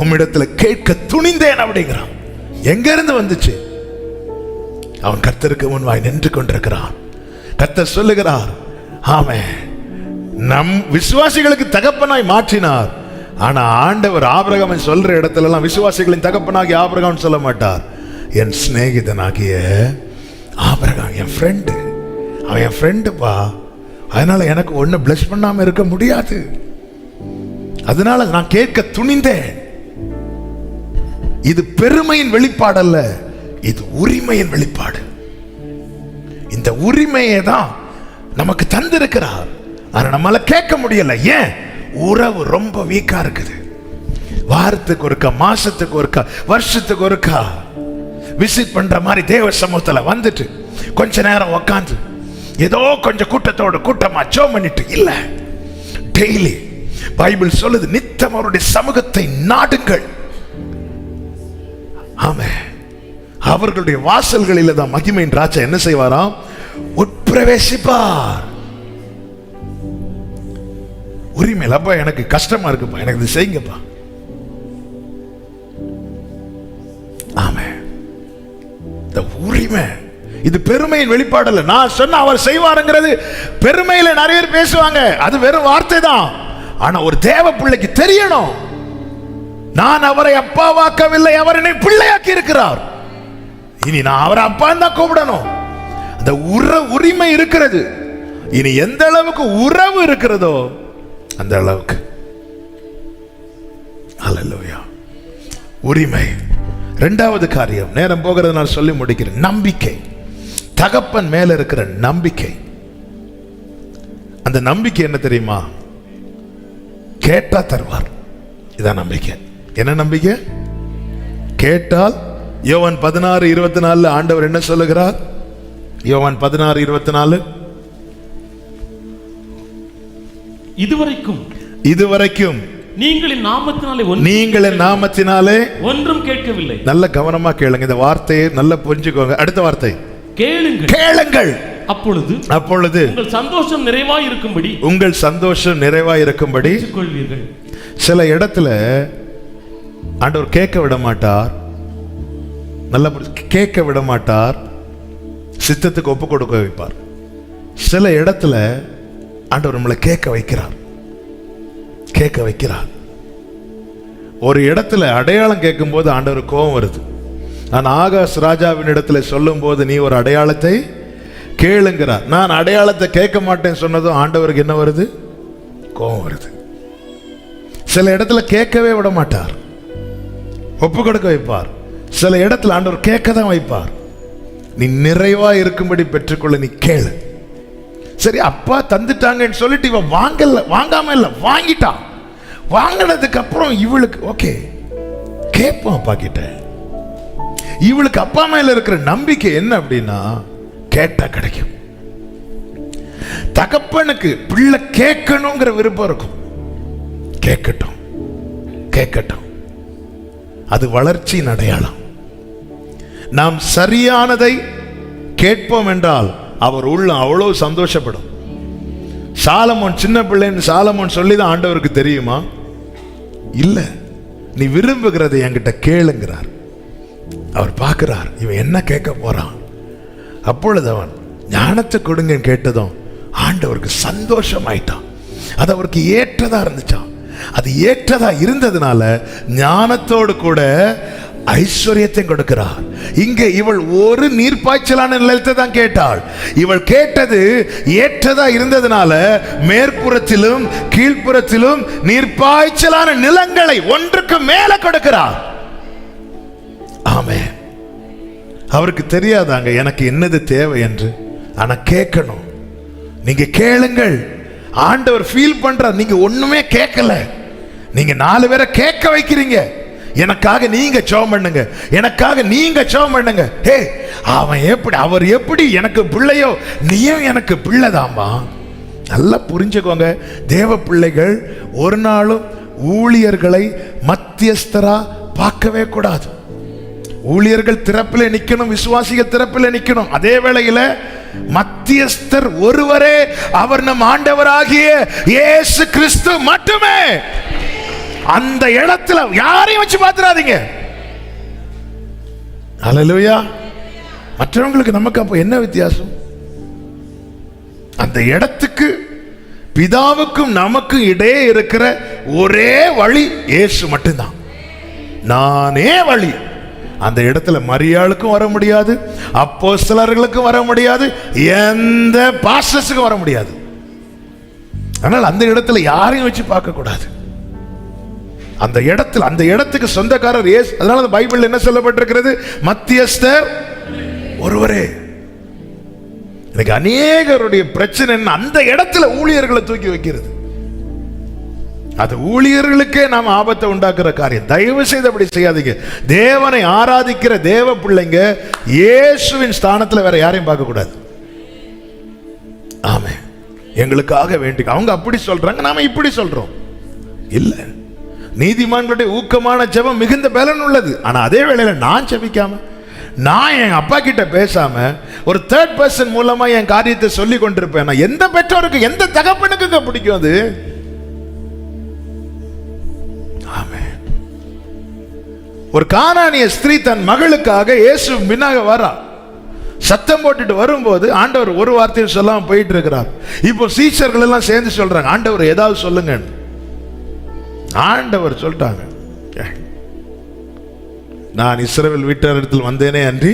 உம்மிடத்துல கேட்க துணிந்தேன் அப்படிங்கிறான். எங்க இருந்து வந்துச்சு? அவன் கர்த்தருக்கு முன்பாய் நின்று கொண்டிருக்கிறான். கர்த்தர் சொல்லுகிறார், ஆமென், நம் விசுவாசிகளுக்கு தகப்பனாய் மாற்றினார். ஆனா ஆண்டவர் ஆபிரகாமை சொல்ற இடத்துல எல்லாம் விசுவாசிகளின் தகப்பனாகி ஆபிரகாம் சொல்ல மாட்டார். என் சிநேகிதனாகிய ஆபிரகாம் என் ஃப்ரெண்டு, அவன் என் ஃப்ரெண்டுப்பா, அதனால எனக்கு ஒண்ணு பிளஸ் பண்ணாம இருக்க முடியாது, அதனால நான் கேட்க துணிந்தேன். இது பெருமையின் வெளிப்பாடு அல்ல, இது உரிமையின் வெளிப்பாடு. இந்த உரிமையை தான் நமக்கு தந்திருக்கிறார். ஆனா நம்மளால கேட்க முடியல. ஏன்? உறவு ரொம்ப வீக்கா இருக்குது. வாரத்துக்கு ஒருக்கா, மாசத்துக்கு ஒருக்கா, வருஷத்துக்கு ஒருக்கா விசிட் பண்ற மாதிரி தேவ சமூகத்துல வந்துட்டு கொஞ்ச நேரம் உக்காந்து ஏதோ கொஞ்சம் கூட்டமா ஜெபம் பண்ணிட்டு இல்ல, டெய்லி பைபிள் சொல்லுது, நித்தம் அவருடைய சமூகத்தை நாடுங்கள். ஆமென். அவர்களுடைய வாசல்களில் தான் மகிமையின் ராஜா என்ன செய்வாராம்? உட்பிரவேசிப்பார். உரிமையில், அப்பா எனக்கு கஷ்டமா இருக்குப்பா, எனக்கு இது செய்யுங்கப்பா. ஆமென். இந்த உரிமை இது பெருமையின் வெளிப்பாடு அல்ல. நான் சொன்ன அவர் செய்வாருங்கிறது பெருமையில நிறைய பேர் பேசுவாங்க, அது வெறும் வார்த்தை தான். ஆனா ஒரு தேவ பிள்ளைக்கு தெரியணும், நான் அவரை அப்பாவாக்கவில்லை, அவர் என்னை பிள்ளையாக்கி இருக்கிறார். இனி நான் அவரை அப்பான்னு தான் கூப்பிடணும். அந்த உரிமை இருக்கிறது. இனி எந்த அளவுக்கு உறவு இருக்கிறதோ அந்த அளவுக்கு. அல்லேலூயா. உரிமை. இரண்டாவது காரியம், நேரம் போகிறது நான் சொல்லி முடிக்கிறேன், நம்பிக்கை. தகப்பன் மேல இருக்கிற நம்பிக்கை. அந்த நம்பிக்கை என்ன தெரியுமா? கேட்டா தருவார். இதான் நம்பிக்கை. என்ன நம்பிக்கை? கேட்டால். யோவான் 16:24 ஆண்டவர் என்ன சொல்லுகிறார்? யோவான் 16:24, இதுவரைக்கும் நீங்கள் என் நாமத்தினாலே ஒன்றும் கேட்கவில்லை. நல்ல கவனமா கேளுங்க, இந்த வார்த்தையை நல்ல புரிஞ்சுக்கோங்க. அடுத்த வார்த்தை, கேளுங்கள். அப்பொழுது உங்கள் சந்தோஷம் நிறைவாய் இருக்கும்படி. சில இடத்துல ஆண்டவர் கேட்க விட மாட்டார், நல்ல கேட்க விட மாட்டார், சித்தத்துக்கு ஒப்பு கொடுக்க வைப்பார். சில இடத்துல ஆண்டவர் நம்மளை கேட்க வைக்கிறார். ஒரு இடத்துல அடையாளம் கேட்கும் போது ஆண்டவர் கோபம் வருது. நான் ஆகாஷ் ராஜாவின் இடத்துல சொல்லும் போது நீ ஒரு அடையாளத்தை கேளுங்கிறார். நான் அடையாளத்தை கேட்க மாட்டேன்னு சொன்னதும் ஆண்டவருக்கு என்ன வருது? கோபம் வருது. சில இடத்துல கேட்கவே விட மாட்டார், ஒப்பு கொடுக்க வைப்பார். சில இடத்துல ஆண்டவர் கேட்க தான் வைப்பார். நீ நிறைவா இருக்கும்படி பெற்றுக்கொள்ள, நீ கேளு. சரி, அப்பா தந்துட்டாங்கன்னு சொல்லிட்டு இவன் வாங்காம இல்ல, வாங்கிட்டான். வாங்கினதுக்கு அப்புறம் இவளுக்கு ஓகே, கேட்போம் அப்பா கிட்ட. இவளுக்கு அப்பா மேல இருக்கிற நம்பிக்கை என்ன அப்படின்னா, கேட்டா கிடைக்கும். தகப்பனுக்கு பிள்ளை கேட்கணுங்கிற விருப்பம் இருக்கும். கேட்கட்டும், அது வளர்ச்சியின் அடையாளம். நாம் சரியானதை கேட்போம் என்றால் அவர் உள்ளம் அவ்வளவு சந்தோஷப்படும். சாலமோன் சின்ன பிள்ளைன்னு சாலமோன் சொல்லிதான் ஆண்டவருக்கு தெரியுமா? இல்ல, நீ விரும்புகிறதை என்கிட்ட கேளுங்கிறார். அவர் பார்க்கிறார் இவன் என்ன கேட்க போறான். அப்பொழுது அவன் ஞானத்தை கொடுங்க கேட்டதும் ஆண்டவருக்கு சந்தோஷம் ஆயிட்டான். அது அவருக்கு ஏற்றதா இருந்துச்சான். அது ஏற்றதா இருந்ததுனால ஞானத்தோடு கூட ஐஸ்வர்யத்தை கொடுக்கிறார். இங்கே இவள் ஒரு நீர்ப்பாய்ச்சலான நிலத்தை தான் கேட்டாள். இவள் கேட்டது ஏற்றதா இருந்ததுனால மேற்புறத்திலும் கீழ்ப்புறத்திலும் நீர்ப்பாய்ச்சலான நிலங்களை ஒன்றுக்கு மேல கொடுக்கிறார். ஆமென். அவருக்கு தெரியாதாங்க எனக்கு என்னது தேவை என்று. ஆனா கேட்கணும். நீங்க கேளுங்கள். ஆண்டவர் ஃபீல் பண்றார். நீங்க ஒண்ணுமே கேட்கல, நீங்க 4 பேரை கேட்க வைக்கிறீங்க. எனக்காக நீங்க ஜெபம் பண்ணுங்க, எனக்காக நீங்க ஜெபம் பண்ணுங்க. ஹே, அவர் எப்படி எனக்கு பிள்ளையோ, நீயும் எனக்கு பிள்ளைதாம்பா. நல்லா புரிஞ்சுக்கோங்க. தேவ பிள்ளைகள் ஒரு நாளும் ஊழியர்களை மத்தியஸ்தரா பார்க்கவே கூடாது. ஊழியர்கள் திறப்பிலே நிக்கணும், விசுவாசிகள் திறப்பிலே நிக்கணும். அதே வேளையில மத்தியஸ்தர் ஒருவரே, அவர் நம் ஆண்டவராகிய இயேசு கிறிஸ்து மட்டுமே. அந்த இடத்துல யாரையும் வச்சு பார்த்துறாதீங்க. அல்லேலூயா. மற்றவங்களுக்கு நமக்கு அப்ப என்ன வித்தியாசம்? அந்த இடத்துக்கு பிதாவுக்கும் நமக்கு இடையே இருக்கிற ஒரே வழி இயேசு மட்டும்தான். நானே வழி. அந்த இடத்துல மரியாளுக்கும் வர முடியாது, அப்போஸ்தலர்களுக்கும் வர முடியாது, எந்த பாஸ்டர்ஸுக்கும் வர முடியாது. ஆனால் அந்த இடத்துல யாரையும் வச்சு பார்க்க கூடாது. அந்த இடத்துல, அந்த இடத்துக்கு சொந்தக்காரர் இயேசு. அதனால பைபிள் என்ன சொல்லப்பட்டிருக்கிறது? மத்தியஸ்தர் ஒருவரே. எனக்கு அநேகருடைய பிரச்சனை என்ன, அந்த இடத்துல ஊழியர்களை தூக்கி வைக்கிறது. அது ஊழியர்களுக்கே நாம் ஆபத்தை உண்டாக்குற காரியம். தயவு செய்து அப்படி செய்யாதீங்க. தேவனை ஆராதிக்கிற தேவ பிள்ளைங்க இயேசுவின் ஸ்தானத்துல வேற யாரையும் பார்க்க கூடாது. ஆமே, எங்களுக்காக வேண்டி அவங்க அப்படி சொல்றாங்க, நாம இப்படி சொல்றோம். இல்ல, நீதிமான்களுடைய ஊக்கமான ஜெபம் மிகுந்த பலன் உள்ளது. ஆனா அதே வேளையில நான் ஜெபிக்காம, நான் என் அப்பா கிட்ட பேசாம ஒரு தேர்ட் பர்சன் மூலமா என் காரியத்தை சொல்லி கொண்டிருப்பேன். எந்த பெற்றோருக்கு, எந்த தகப்பனுக்கு பிடிக்கும் அது? ஒரு கானானிய ஸ்திரீ தன் மகளுக்காக இயேசு பின்னாக வரா. சத்தம் போட்டுட்டு வரும்போது ஆண்டவர் ஒரு வார்த்தையும் சொல்லாம போயிட்டு இருக்கிறார். இப்போ சீஷர்கள் எல்லாம் சேர்ந்து சொல்றாங்க, ஆண்டவர் ஏதாவது சொல்லுங்க. ஆண்டவர் சொல்லிட்டாங்க, நான் இஸ்ரவேல் வீட்டாரிடத்தில் வந்தேனே அன்றி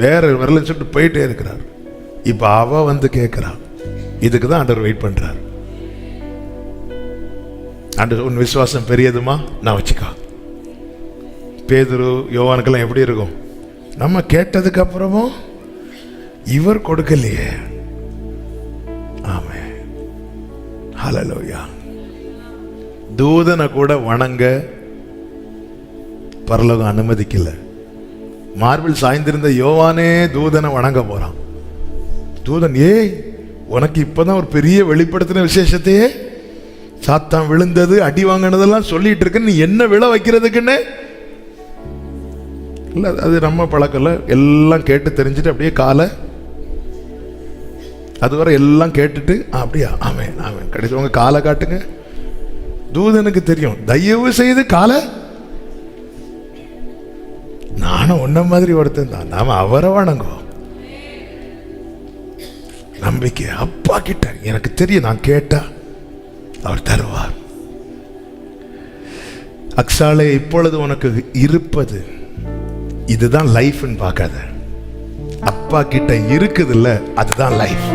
வேற வரல சொல்லிட்டு போயிட்டே இருக்கிறார். இப்ப அவ வந்து கேட்கிறார். இதுக்கு தான் ஆண்டவர் வெயிட் பண்றார். ஆண்டவர், உன் விசுவாசம் பெரியதுமா, நான் வச்சுக்கா. பேதுரு யோவானுக்கெல்லாம் எப்படி இருக்கும்? நம்ம கேட்டதுக்கு அப்புறமும் இவர் கொடுக்கலையே. ஆமென், ஹல்லேலூயா. தூதனை கூட வணங்க பரலோகம் அனுமதிக்கல. மார்பில் சாய்ந்திருந்த யோவானே தூதனை வணங்க போறான். தூதன், ஏய், உனக்கு இப்பதான் ஒரு பெரிய வெளிப்படுத்தின விசேஷத்தையே, சாத்தான் விழுந்தது, அடி வாங்கினதெல்லாம் சொல்லிட்டு இருக்கு, நீ என்ன விழ வைக்கிறதுக்குன்னு இல்லை. அது நம்ம பழக்கல. எல்லாம் கேட்டு தெரிஞ்சுட்டு அப்படியே காலை, அதுவரை எல்லாம் கேட்டுட்டு அப்படியா, ஆமென் ஆமென், கடைசி உங்க காலை காட்டுங்க. தூதனுக்கு தெரியும், தயவு செய்து காலை, நானும் உன்ன மாதிரி ஒருத்தன் தான், நாம அவரை வணங்குவோம். நம்பிக்கை அப்பா கிட்ட எனக்கு தெரியும், நான் கேட்டா அவர் தருவார். அக்சாலே, இப்பொழுது உனக்கு இருப்பது இதுதான் லைஃப்னு பார்க்காத. அப்பா கிட்ட இருக்குது இல்ல, அதுதான் லைஃப்.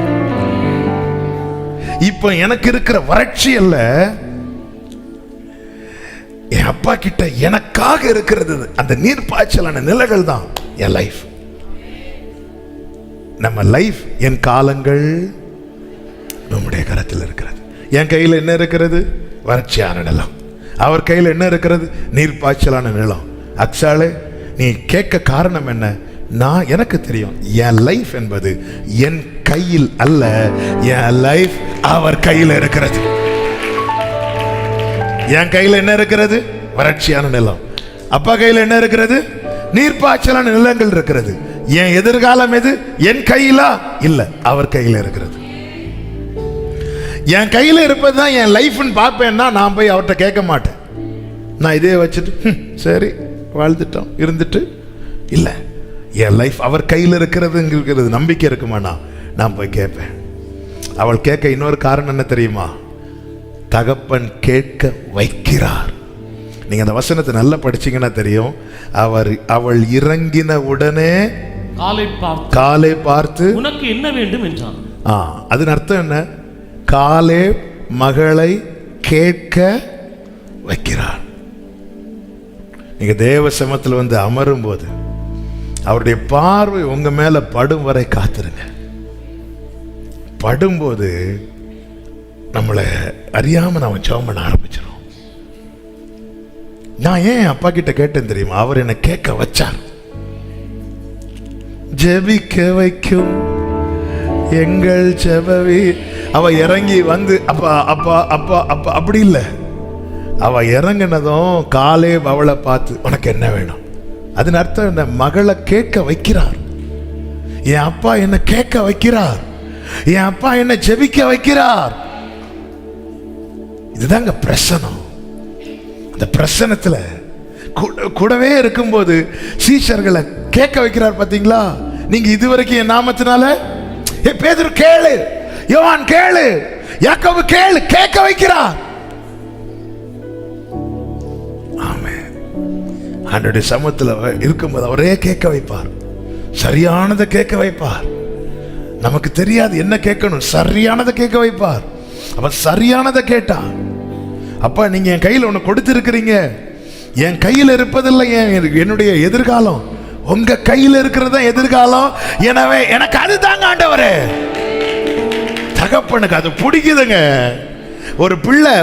இப்ப எனக்கு இருக்கிற வறட்சி அல்ல, என் அப்பா கிட்ட எனக்காக இருக்கிறது அந்த நீர் பாய்ச்சலான நிலைகள் தான் என் லைஃப். நம்ம லைஃப், என் காலங்கள் நம்முடைய கரத்தில் இருக்கிறது. என் கையில் என்ன இருக்கிறது? வறட்சியான நிலம். அவர் கையில் என்ன இருக்கிறது? நீர் பாய்ச்சலான நிலம். அக்சாலே, நீ கேட்க காரணம் என்ன? நான், எனக்கு தெரியும், என் லைஃப் என்பது என் கையில் அல்ல, என் லைஃப் அவர் கையில் இருக்கிறது. என் கையில் என்ன இருக்கிறது? வறட்சியான நிலம். அப்பா கையில் என்ன இருக்கிறது? நீர்ப்பாய்ச்சலான நிலங்கள் இருக்கிறது. என் எதிர்காலம் எது? என் கையிலா? இல்ல, அவர் கையில் இருக்கிறது. என் கையில் இருப்பதுதான் என் லைஃப்னு பார்ப்பேன்னா நான் போய் அவர்கிட்ட கேட்க மாட்டேன். நான் இதே வச்சுட்டு சரி வாழ்ந்துட்டோம் இருந்துட்டு இல்லை, என் லைஃப் அவர் கையில் இருக்கிறது நம்பிக்கை இருக்குமாண்ணா நான் போய் கேட்பேன். அவள் கேட்க இன்னொரு காரணம் என்ன தெரியுமா? தகப்பன் கேட்க வைக்கிறார். நீங்க அந்த வசனத்தை நல்லா படிச்சீங்கன்னா தெரியும். அவள் இறங்கின உடனே காலை பார்த்து உனக்கு என்ன வேண்டும் என்றான். அதன் அர்த்தம் என்ன? காலே மகளை கேட்க வைக்கிறார். நீங்க தேவ சமத்தில் வந்து அமரும் போது அவருடைய பார்வை உங்க மேல படும் வரை காத்துருங்க. படும்போது நம்மளை அறியாம நாம ஜெபம் பண்ண ஆரம்பிச்சிடும். நான் ஏன் அப்பா கிட்ட கேட்டேன் தெரியுமா? அவர் என்னை கேட்க வச்சார். ஜெபிக்க வைக்கும் எங்கள் ஜெபவி. அவ இறங்கி வந்து அப்பா அப்பா அப்பா அப்பா அப்படி இல்லை. அவ இறங்கினதும் காலேப் அவளை பார்த்து உனக்கு என்ன வேணும்? அதன் அர்த்தம் என்ன? மகளை கேட்க வைக்கிறார். என் அப்பா என்ன கேட்க வைக்கிறார். என் அப்பா என்ன ஜெபிக்க வைக்கிறார். இதுதாங்க பிரசனம். அந்த பிரசனத்துல கூடவே இருக்கும்போது சீஷர்களை கேட்க வைக்கிறார். பாத்தீங்களா? நீங்க இதுவரைக்கும் என் நாமத்தினால பேதுரு கேளு, யோவான் கேளு, யாக்கோபு கேளு, கேட்க வைக்கிறார். ஆமென். ஆண்டவருடைய சமூகத்துல இருக்கும்போது அவரே கேட்க வைப்பார். சரியானதை கேட்க வைப்பார். நமக்கு தெரியாது என்ன கேட்கணும், சரியானதை கேட்க வைப்பார். அவன் சரியானதை கேட்டான். அப்பா நீங்க என் கையில் ஒன்று கொடுத்திருக்கிறீங்க. என் கையில் இருப்பதில்லை என்னுடைய எதிர்காலம், உங்க கையில் இருக்கிறதா எதிர்காலம். எனவே எனக்கு அது தாங்க ஆண்டவரே. தகப்பனுக்கு அது பிடிக்குதுங்க. ஒரு பிள்ளை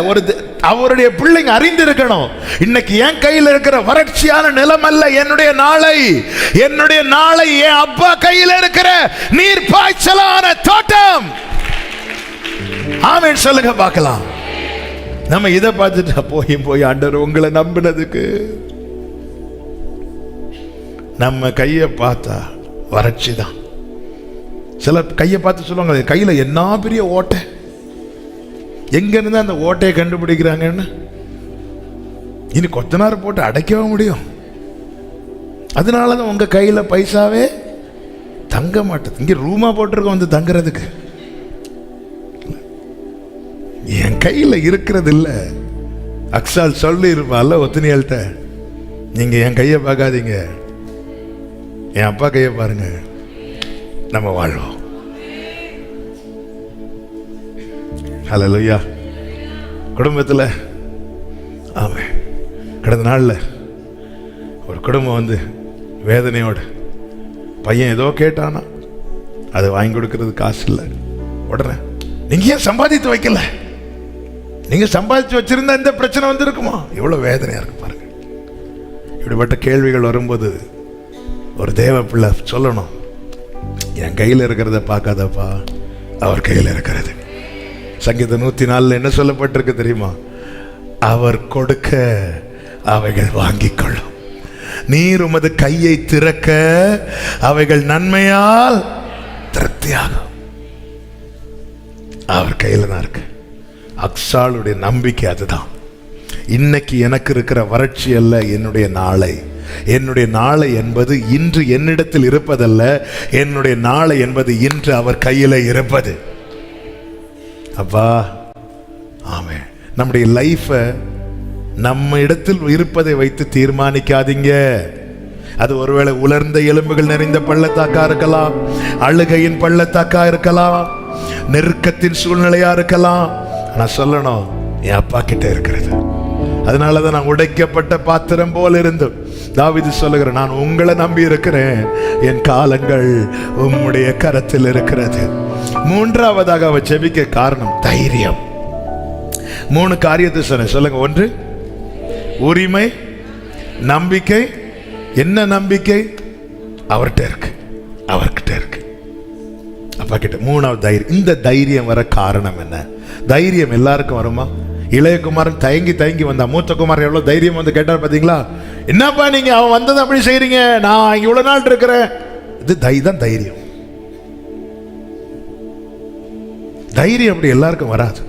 அவருடைய பிள்ளைங்க அறிந்திருக்கணும், இன்னைக்கு என் கையில் இருக்கிற வறட்சியான நிலம் அல்ல என்னுடைய நாளை. என்னுடைய நாளை என் அப்பா கையில் இருக்கிற நீர் பாய்ச்சலான தோட்டம். ஆமென் சொல்லுங்க பார்க்கலாம். நம்ம இதை பார்த்துட்டு போய் ஆண்டவர் உங்களை நம்பினதுக்கு நம்ம கையை பார்த்தா வறட்சி தான். சில கையை பார்த்து சொல்லுவாங்க கையில என்ன பெரிய ஓட்டை, எங்க இருந்து அந்த ஓட்டையை கண்டுபிடிக்கிறாங்கன்னு. இனி கொத்தனார் போட்டு அடைக்கவே முடியும். அதனாலதான் உங்க கையில பைசாவே தங்க மாட்டேது. இங்க ரூமா போட்டிருக்கோம் வந்து தங்குறதுக்கு. என் கையில இருக்கிறது இல்ல. அக்ஸால் சொல்லி இருப்பால ஒத்தினியல்கிட்ட, நீங்க என் கையை பார்க்காதீங்க, என் அப்பா கையை பாருங்க, நம்ம வாழ்வோம். ஹல்லேலூயா. குடும்பத்தில் ஆமென். கடந்த நாளில் ஒரு குடும்பம் வந்து வேதனையோடு, பையன் ஏதோ கேட்டானா, அதை வாங்கி கொடுக்கறது காசு இல்லை. உடனே நீங்க ஏன் சம்பாதித்து வைக்கல? நீங்க சம்பாதிச்சு வச்சிருந்தா இந்த பிரச்சனை வந்து இருக்குமா? எவ்வளவு வேதனையா இருக்கு பாருங்க. இப்படிப்பட்ட கேள்விகள் வரும்போது ஒரு தேவ பிள்ளை சொல்லணும், என் கையில் இருக்கிறத பார்க்காதப்பா, அவர் கையில் இருக்கிறது. சங்கீதம் 104 என்ன சொல்லப்பட்டிருக்கு தெரியுமா? அவர் கொடுக்க அவைகள் வாங்கிக் கொள்ளும், நீர் உமது கையை திறக்க அவைகள் நன்மையால் திருப்தியாகும். அவர் கையில் தான் இருக்கு. அக்ஸாளுடைய நம்பிக்கை அதுதான். இன்னைக்கு எனக்கு இருக்கிற வறட்சி அல்ல என்னுடைய நாளை. என்னுடைய நாளை என்பது இன்று என்னிடத்தில் இருப்பதல்ல, என்னுடைய நாளை என்பது இன்று அவர் கையில் இருப்பது. அப்பா ஆமென். நம்முடைய லைஃபை நம்ம இடத்தில் இருப்பதை வைத்து தீர்மானிக்காதீங்க. அது ஒருவேளை உலர்ந்த எலும்புகள் நிறைந்த பள்ளத்தாக்கா இருக்கலாம், அழுகையின் பள்ளத்தாக்கா இருக்கலாம், நெருக்கத்தின் சூழ்நிலையா இருக்கலாம். நான் சொல்லணும், என் அப்பா கிட்ட இருக்கிறது. அதனாலதான் நான் உடைக்கப்பட்ட பாத்திரம் போல இருந்தும் தாவீது சொல்லுகிறேன், நான் உங்களை நம்பி இருக்கிறேன், என் காலங்கள் உம்முடைய கரத்தில் இருக்கிறது. மூன்றாவதாக அவ ஜெபிக்க காரணம் தைரியம். 3 காரியத்தை சொன்ன சொல்லுங்க. 1 உரிமை, நம்பிக்கை. என்ன நம்பிக்கை? அவர்கிட்ட இருக்கு, அவர்கிட்ட இருக்கு, அப்பா கிட்ட. 3வது தைரியம். இந்த தைரியம் வர காரணம் என்ன? தைரியம் எல்லாருக்கும் வருமா? இளையகுமாரன் தயங்கி வந்தா, மூத்த குமாரன் எவ்வளவு தைரியம் வந்து கேட்டார் பாத்தீங்களா? என்னப்பா நீங்க அவன் வந்தது அப்படி செய்றீங்க, நான் இங்க இவ்வளவு நாள் இருக்கிறேன். இது தான் தைரியம். தைரியம் அப்படி எல்லாருக்கும் வராது.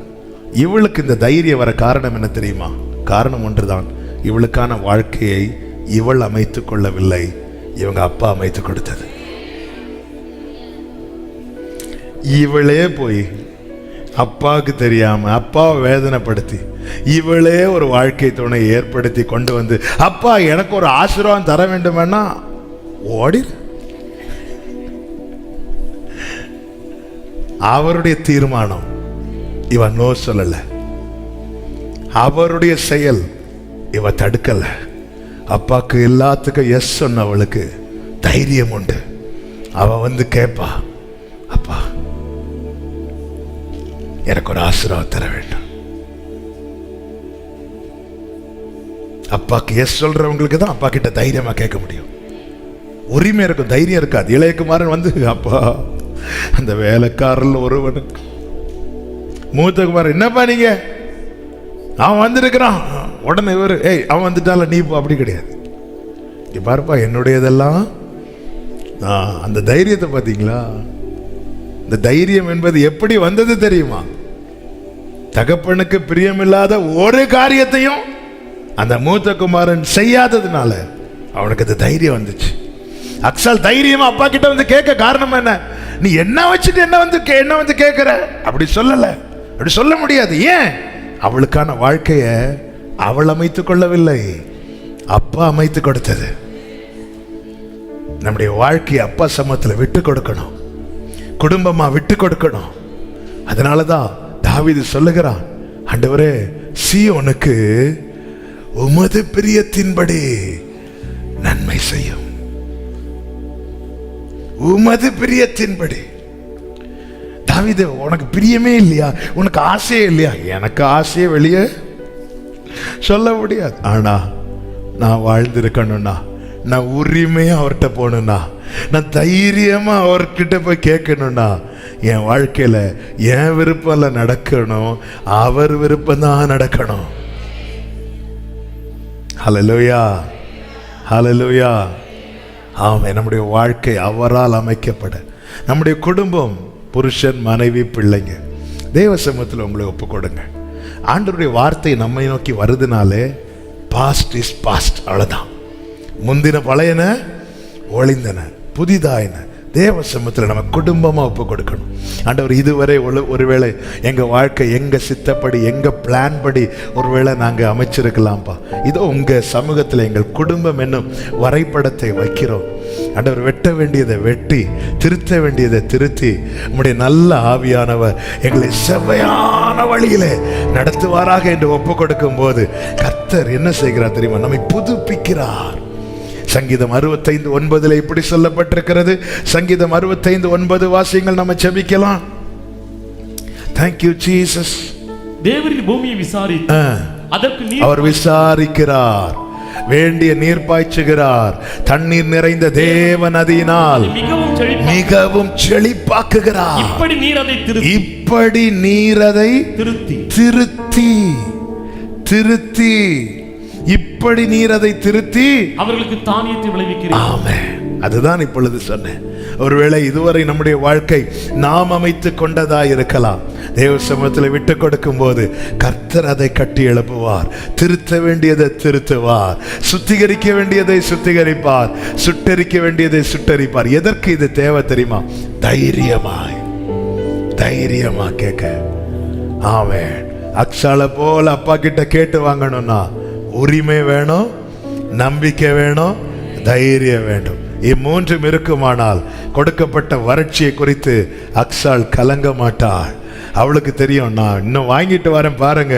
இவளுக்கு இந்த தைரியம் வர காரணம் என்ன தெரியுமா? காரணம் ஒன்றுதான், இவளுக்கான வாழ்க்கையை இவள் அமைத்துக் கொள்ளவில்லை, இவங்க அப்பா அமைத்து கொடுத்தது. இவளே போய் அப்பாவுக்கு தெரியாம அப்பாவை வேதனைப்படுத்தி இவளே ஒரு வாழ்க்கை துணை ஏற்படுத்தி கொண்டு வந்து, அப்பா எனக்கு ஒரு ஆசீர்வாதம் தர வேண்டுமென்னா ஓடி. அவருடைய தீர்மானம், இவன் நோ சொல்லல. அவருடைய செயல் இவ தடுக்கல. அப்பாக்கு எல்லாத்துக்கும் எஸ் சொன்னவளுக்கு தைரியம் உண்டு. அவ வந்து கேட்பா, அப்பா எனக்கு ஒரு ஆசீர்வாதம் தர வேண்டும். அப்பாக்கு எஸ் சொல்றவங்களுக்கு தான் அப்பா கிட்ட தைரியமா கேட்க முடியும். உரிமை இருக்கும், தைரியம் இருக்காது. இளையகுமாரன் வந்து, அப்பா அந்த வேலைக்காரல் ஒருவனுக்கு, மூத்த குமாரன், என்னப்பா நீங்க, அவன் வந்திருக்கிறான். உடனே இவர், ஏய் அவன் வந்துட்டால நீ போ. அப்படி கிடையாது. இங்க பாருப்பா, என்னுடையதெல்லாம் அந்த தைரியத்தை பார்த்தீங்களா? இந்த தைரியம் என்பது எப்படி வந்தது தெரியுமா? தகப்பனுக்கு பிரியமில்லாத ஒரு காரியத்தையும் அந்த மூத்த குமாரன் செய்யாததுனால அவனுக்கு அந்த தைரியம் வந்துச்சு. அக்சால் தைரியமா அப்பா கிட்ட வந்து கேட்க காரணம் என்ன? நீ என்ன வச்சுட்டு என்ன வந்து கேட்கிற? அப்படி சொல்லல, அப்படி சொல்ல முடியாது. ஏன்? அவளுக்கான வாழ்க்கைய அவள் அமைத்துக் கொள்ளவில்லை, அப்பா அமைத்து கொடுத்தது. நம்முடைய வாழ்க்கையை அப்பா சமூகத்தில் விட்டு கொடுக்கணும், குடும்பமா விட்டு கொடுக்கணும். அதனாலதான் தாவீது சொல்லுகிறான், ஆண்டவரே சீயோனுக்கு உமது பிரியத்தின்படி நன்மை செய்யும். உமது பிரியத்தின்படி. தாவீது, உனக்கு பிரியமே இல்லையா? உனக்கு ஆசையே இல்லையா? எனக்கு ஆசையே வெளியே சொல்ல முடியாது. ஆனா நான் வாழ்ந்திருக்கணும்னா, நான் உரிமையா அவர்கிட்ட போகணும்னா, நான் தைரியமா அவர்கிட்ட போய் கேட்கணும்னா, என் வாழ்க்கையில என் விருப்பம்ல நடக்கணும், அவர் விருப்பம் தான் நடக்கணும். ஹல்லேலூயா, ஹல்லேலூயா. ஆமென். நம்முடைய வாழ்க்கை அவரால் அமைக்கப்பட, நம்முடைய குடும்பம், புருஷன், மனைவி, பிள்ளைங்க, தேவ சமூகத்தில் உங்களை ஒப்பு கொடுங்க. ஆண்டவருடைய வார்த்தை நம்மை நோக்கி வருதுனாலே பாஸ்ட் இஸ் பாஸ்ட், அவ்வளவுதான். முந்தின பழையன ஒளிந்தன புதிதாயின. தேவ சமூகத்தில் நம்ம குடும்பமா ஒப்பு கொடுக்கணும். ஆண்டவர், இதுவரை ஒருவேளை எங்க வாழ்க்கை எங்க சித்தப்படி, எங்க பிளான் படி ஒருவேளை நாங்க அமைச்சிருக்கலாம்ப்பா. இதோ உங்க சமூகத்தில் எங்கள் குடும்பம் என்னும் வரைபடத்தை வைக்கிறோம். ஆண்டவர், வெட்ட வேண்டியதை வெட்டி, திருத்த வேண்டியதை திருத்தி, உம்முடைய நல்ல ஆவியானவர் எங்களை செவ்வையான வழியிலே நடத்துவாராக என்று ஒப்பு கொடுக்கும் போது கர்த்தர் என்ன செய்கிறார் தெரியுமா? நம்மை புதுப்பிக்கிறார். சங்கீதம் 65:9 இப்படி சொல்லப்பட்டிருக்கிறது. சங்கீதம் 65:9 வாசியங்கள், நம்ம ஜெபிக்கலாம். Thank you Jesus. தேவரீர் பூமியை விசாரித்து அதற்கு அவர் விசாரிக்கிறார், வேண்டிய நீர் பாய்ச்சுகிறார், தண்ணீர் நிறைந்த தேவ நதியினால் மிகவும் செழிப்பாக்குகிறார். இப்படி நீர் அதை திருத்தி இப்படி நீர் அதை திருத்தி அவர்களுக்கு தானியத்தை விளைவிக்கிறார். ஆமென். அதுதான் இப்பொழுது சொன்னேன். ஒருவேளை இதுவரை நம்முடைய வாழ்க்கை நாம் அமைத்துக் கொண்டதா இருக்கலாம். தேவ சமூகத்தில் விட்டு கொடுக்கும் போது கர்த்தர் அதை கட்டி எழுப்புவார், திருத்த வேண்டியதை திருத்துவார், சுத்திகரிக்க வேண்டியதை சுத்திகரிப்பார், சுட்டரிக்க வேண்டியதை சுட்டரிப்பார். எதற்கு இது தேவை தெரியுமா? தைரியமா கேட்க. ஆமென். அக்சால போல அப்பா கிட்ட கேட்டு வாங்கணும்னா உரிமை வேணும், நம்பிக்கை வேணும், தைரியம் வேண்டும். இம்மூன்றும் இருக்குமானால் கொடுக்கப்பட்ட வறட்சியை குறித்து அக்சால் கலங்க மாட்டாள். அவளுக்கு தெரியும், நான் இன்னும் வாங்கிட்டு வரேன் பாருங்க.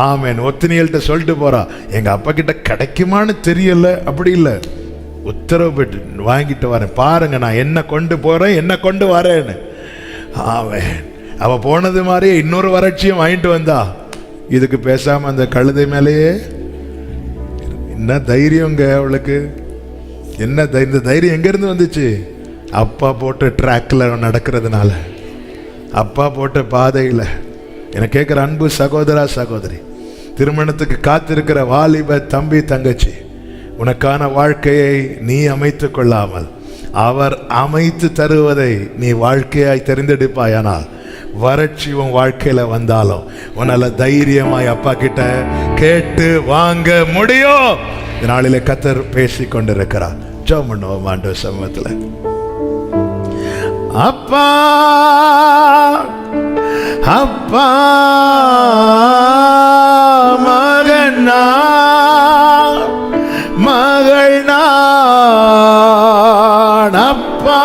ஆமென். ஒத்தினியல்கிட்ட சொல்லிட்டு போறா, எங்க அப்பா கிட்ட கிடைக்குமான்னு தெரியல. அப்படி இல்லை, உத்தரவு பெற்று வாங்கிட்டு வரேன் பாருங்க, நான் என்ன கொண்டு போறேன், என்ன கொண்டு வரேன்னு. ஆமென். அவ போனது மாதிரியே இன்னொரு வறட்சியும் வாங்கிட்டு வந்தா. இதுக்கு பேசாம அந்த கழுதை மேலேயே என்ன தைரியங்க அவளுக்கு? என்ன இந்த தைரியம் எங்க இருந்து வந்துச்சு? அப்பா போட்ட ட்ராக்ல நடக்கிறதுனால, அப்பா போட்ட பாதையில. எனக்கு கேட்கிற அன்பு சகோதரா சகோதரி, திருமணத்துக்கு காத்திருக்கிற வாலிப தம்பி தங்கச்சி, உனக்கான வாழ்க்கையை நீ அமைத்து கொள்ளாமல் அவர் அமைத்து தருவதை நீ வாழ்க்கையாய் தெரிந்தெடுப்பாயானால், வறட்சி உன் வாழ்க்கையில வந்தாலும் உன்னால தைரியமாய் அப்பா கிட்ட கேட்டு வாங்க முடியும். நாளிலே கர்த்தர் பேசிக் கொண்டிருக்கிறார். ஜெபம் பண்ணுவோம் ஆண்டவர் சமூகத்துல. அப்பா அப்பா மகனா மகள் நான், அப்பா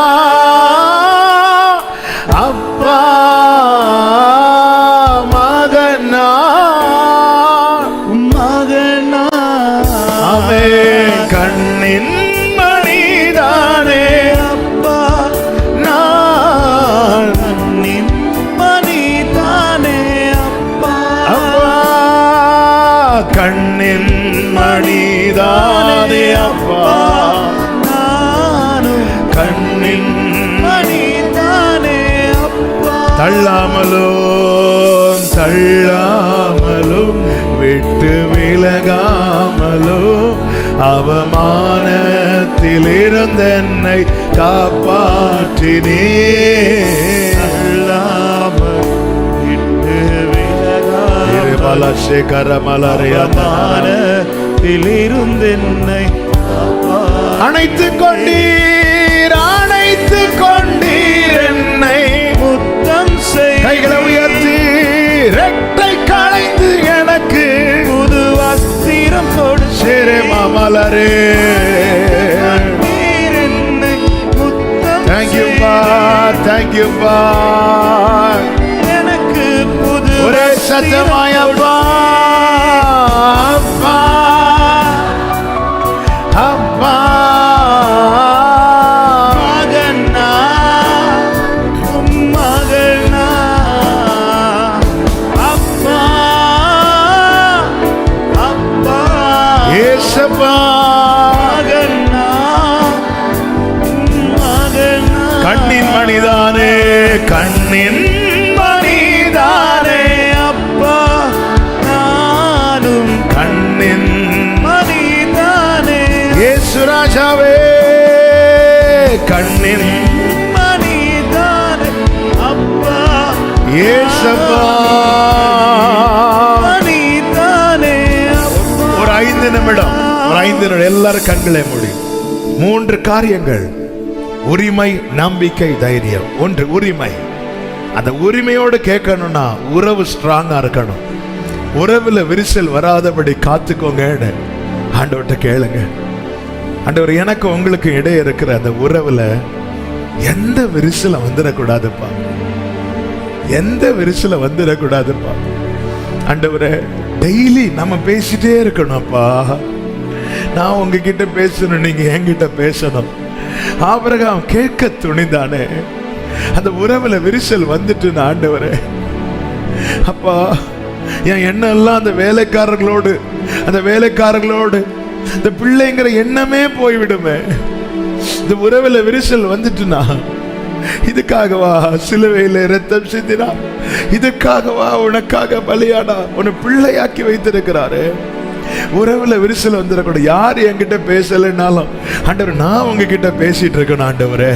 அப்பா மகனா மகனா. ஆமென். கண்ணின் மணிதானே அப்பா நான் கண்ணின் மணிதானே அப்பா அப்பா கண்ணின் மணிதானே அப்பா நானும் கண்ணின் மணிதானே அப்பா தள்ளாமலும் தள்ளாமலும் விட்டு விலகாமலும் அவமானத்தில் இருந்தென்னை காப்பாற்றினே. அல்லாமல் விட்டு விலகாமத்திலிருந்தென்னை அணைத்துக் கொண்டீர் அணைத்துக் கொண்டீர் என்னை முத்தம் கைகளை உயர்த்தி ரெட்டை களைந்து எனக்கு புது வஸ்திரம் கொடு சேரே மாமலரே. என்னை முத்தம் தேங்க்யூ பா தேங்க்யூ பா. எனக்கு புது ஒரே சத்தமாயப்பா அப்பா அப்பா மகனா மகனா அப்பா அப்பா ஏசப்பா மகனா மகனா கண்ணின் மணிதானே கண்ணின் மணிதானே அப்பா நானும் கண்ணின் மணிதானே இயேசு ராஜாவே கண்ணின் மணிதானே அப்பா ஏசப்பா. மணிதானே அப்பா ஒரு 5 நிமிடம் எல்லாரும் கண்களை மூடி 3 காரியங்கள். உரிமை, நம்பிக்கை, தைரியம். 1 உரிமை. அந்த உரிமையோடு கேட்கணும்னா உறவு ஸ்ட்ராங்கா இருக்கணும். உறவுல விரிசல் வராதபடி காத்துக்கோங்க. ஆண்டவர்கிட்ட கேளுங்க, ஆண்டவர் எனக்கு உங்களுக்கு இடையே இருக்கிற அந்த உறவுல எந்த விரிசல வந்துடக்கூடாதுப்பா, எந்த விரிசல வந்துடக்கூடாதுப்பா. ஆண்டவரே டெய்லி நம்ம பேசிட்டே இருக்கணும்ப்பா. நான் உங்ககிட்ட பேசணும், நீங்க என்கிட்ட பேசணும். ஆபிரகாம் கேட்க துணிந்தானே, அந்த உறவுல விரிசல் வந்துட்டு ஆண்டவரே அப்பா என் எண்ணம் எல்லாம் அந்த வேலைக்காரர்களோடு இந்த பிள்ளைங்கிற எண்ணமே போய்விடுமே. இந்த உறவுல விரிசல் வந்துட்டுனா இதுக்காகவா சிலுவையில ரத்தம் சிந்தினா, இதுக்காகவா உனக்காக பலியானா, உன்னை பிள்ளையாக்கி வைத்திருக்கிறாரு. உறவுல விரிசல் வந்துடக்கூட. யார் என்கிட்ட பேசலைன்னாலும் ஆண்டவர் நான் உங்ககிட்ட பேசிட்டு இருக்கணும். ஆண்டவரே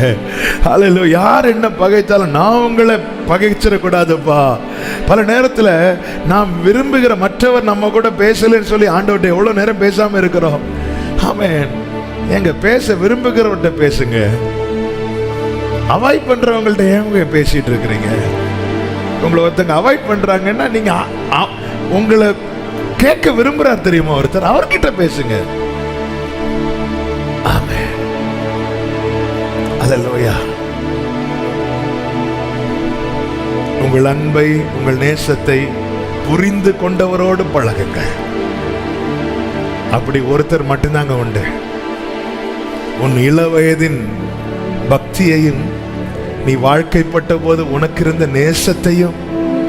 ஹல்லேலூயா. யார் என்ன பகைத்தாலும் நான் உங்களை பகைச்சிடக்கூடாதுப்பா. பல நேரத்துல நாம் விரும்புகிற மற்றவர் நம்ம கூட பேசலன்னு சொல்லி ஆண்டவர்கிட்ட எவ்வளவு நேரம் பேசாம இருக்கிறோம். ஆமென். எங்க பேச விரும்புகிறவர்கிட்ட பேசுங்க. அவாய்ட் பண்றவங்கள்ட்ட ஏன் பேசிட்டு இருக்கிறீங்க? உங்களை ஒருத்தங்க அவாய்ட் பண்றாங்கன்னா நீங்க உங்களை கேட்க விரும்புறார் தெரியுமா ஒருத்தர், அவர்கிட்ட பேசுங்க. ஆமென். அல்லேலூயா. உங்கள் அன்பை, உங்கள் நேசத்தை புரிந்து கொண்டவரோடு பழகுங்க. அப்படி ஒருத்தர் மட்டும்தாங்க உண்டு. உன் இளவயதின் பக்தியையும் நீ வாழ்க்கைப்பட்ட போது உனக்கு இருந்த நேசத்தையும்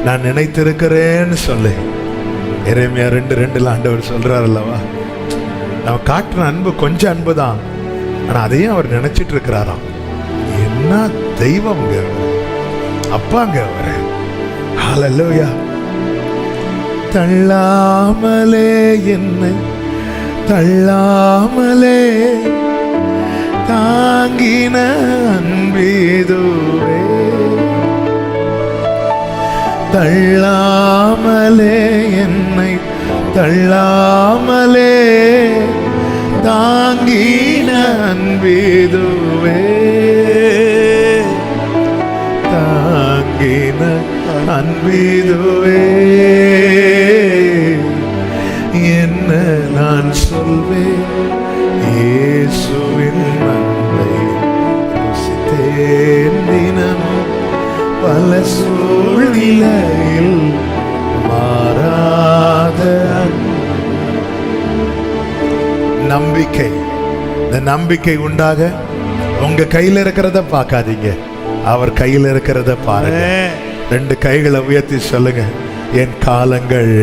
நான் நினைத்திருக்கிறேன்னு சொல்லு. எரேமியா 2:2 ஆண்டவர் சொல்றார் அல்லவா, நம்ம காட்டுற அன்பு கொஞ்சம் அன்பு தான், ஆனா அதையும் அவர் நினைச்சிட்டு இருக்கிறாராம். என்ன தெய்வம்ங்க அப்பாங்க அவரு. ஹல்லேலூயா. தள்ளாமலே என்னை தள்ளாமலே தாங்கின அன்பீதுவே, தள்ளாமலே என்னை தள்ளாமலே தாங்கின அன்பீதுவே, தாங்கின அன்பீதுவே. என்ன நான் சொல்வேன், இயேசுவின் அன்பை ருசித்தேன் தினமும் பல சூழ்நிலையில் மாறாத நம்பிக்கை. இந்த நம்பிக்கை உண்டாக உங்க கையில இருக்கிறத பார்க்காதீங்க, அவர் கையில இருக்கிறத பாருங்க. ரெண்டு கைகளை உயர்த்தி சொல்லுங்க, என் காலங்கள்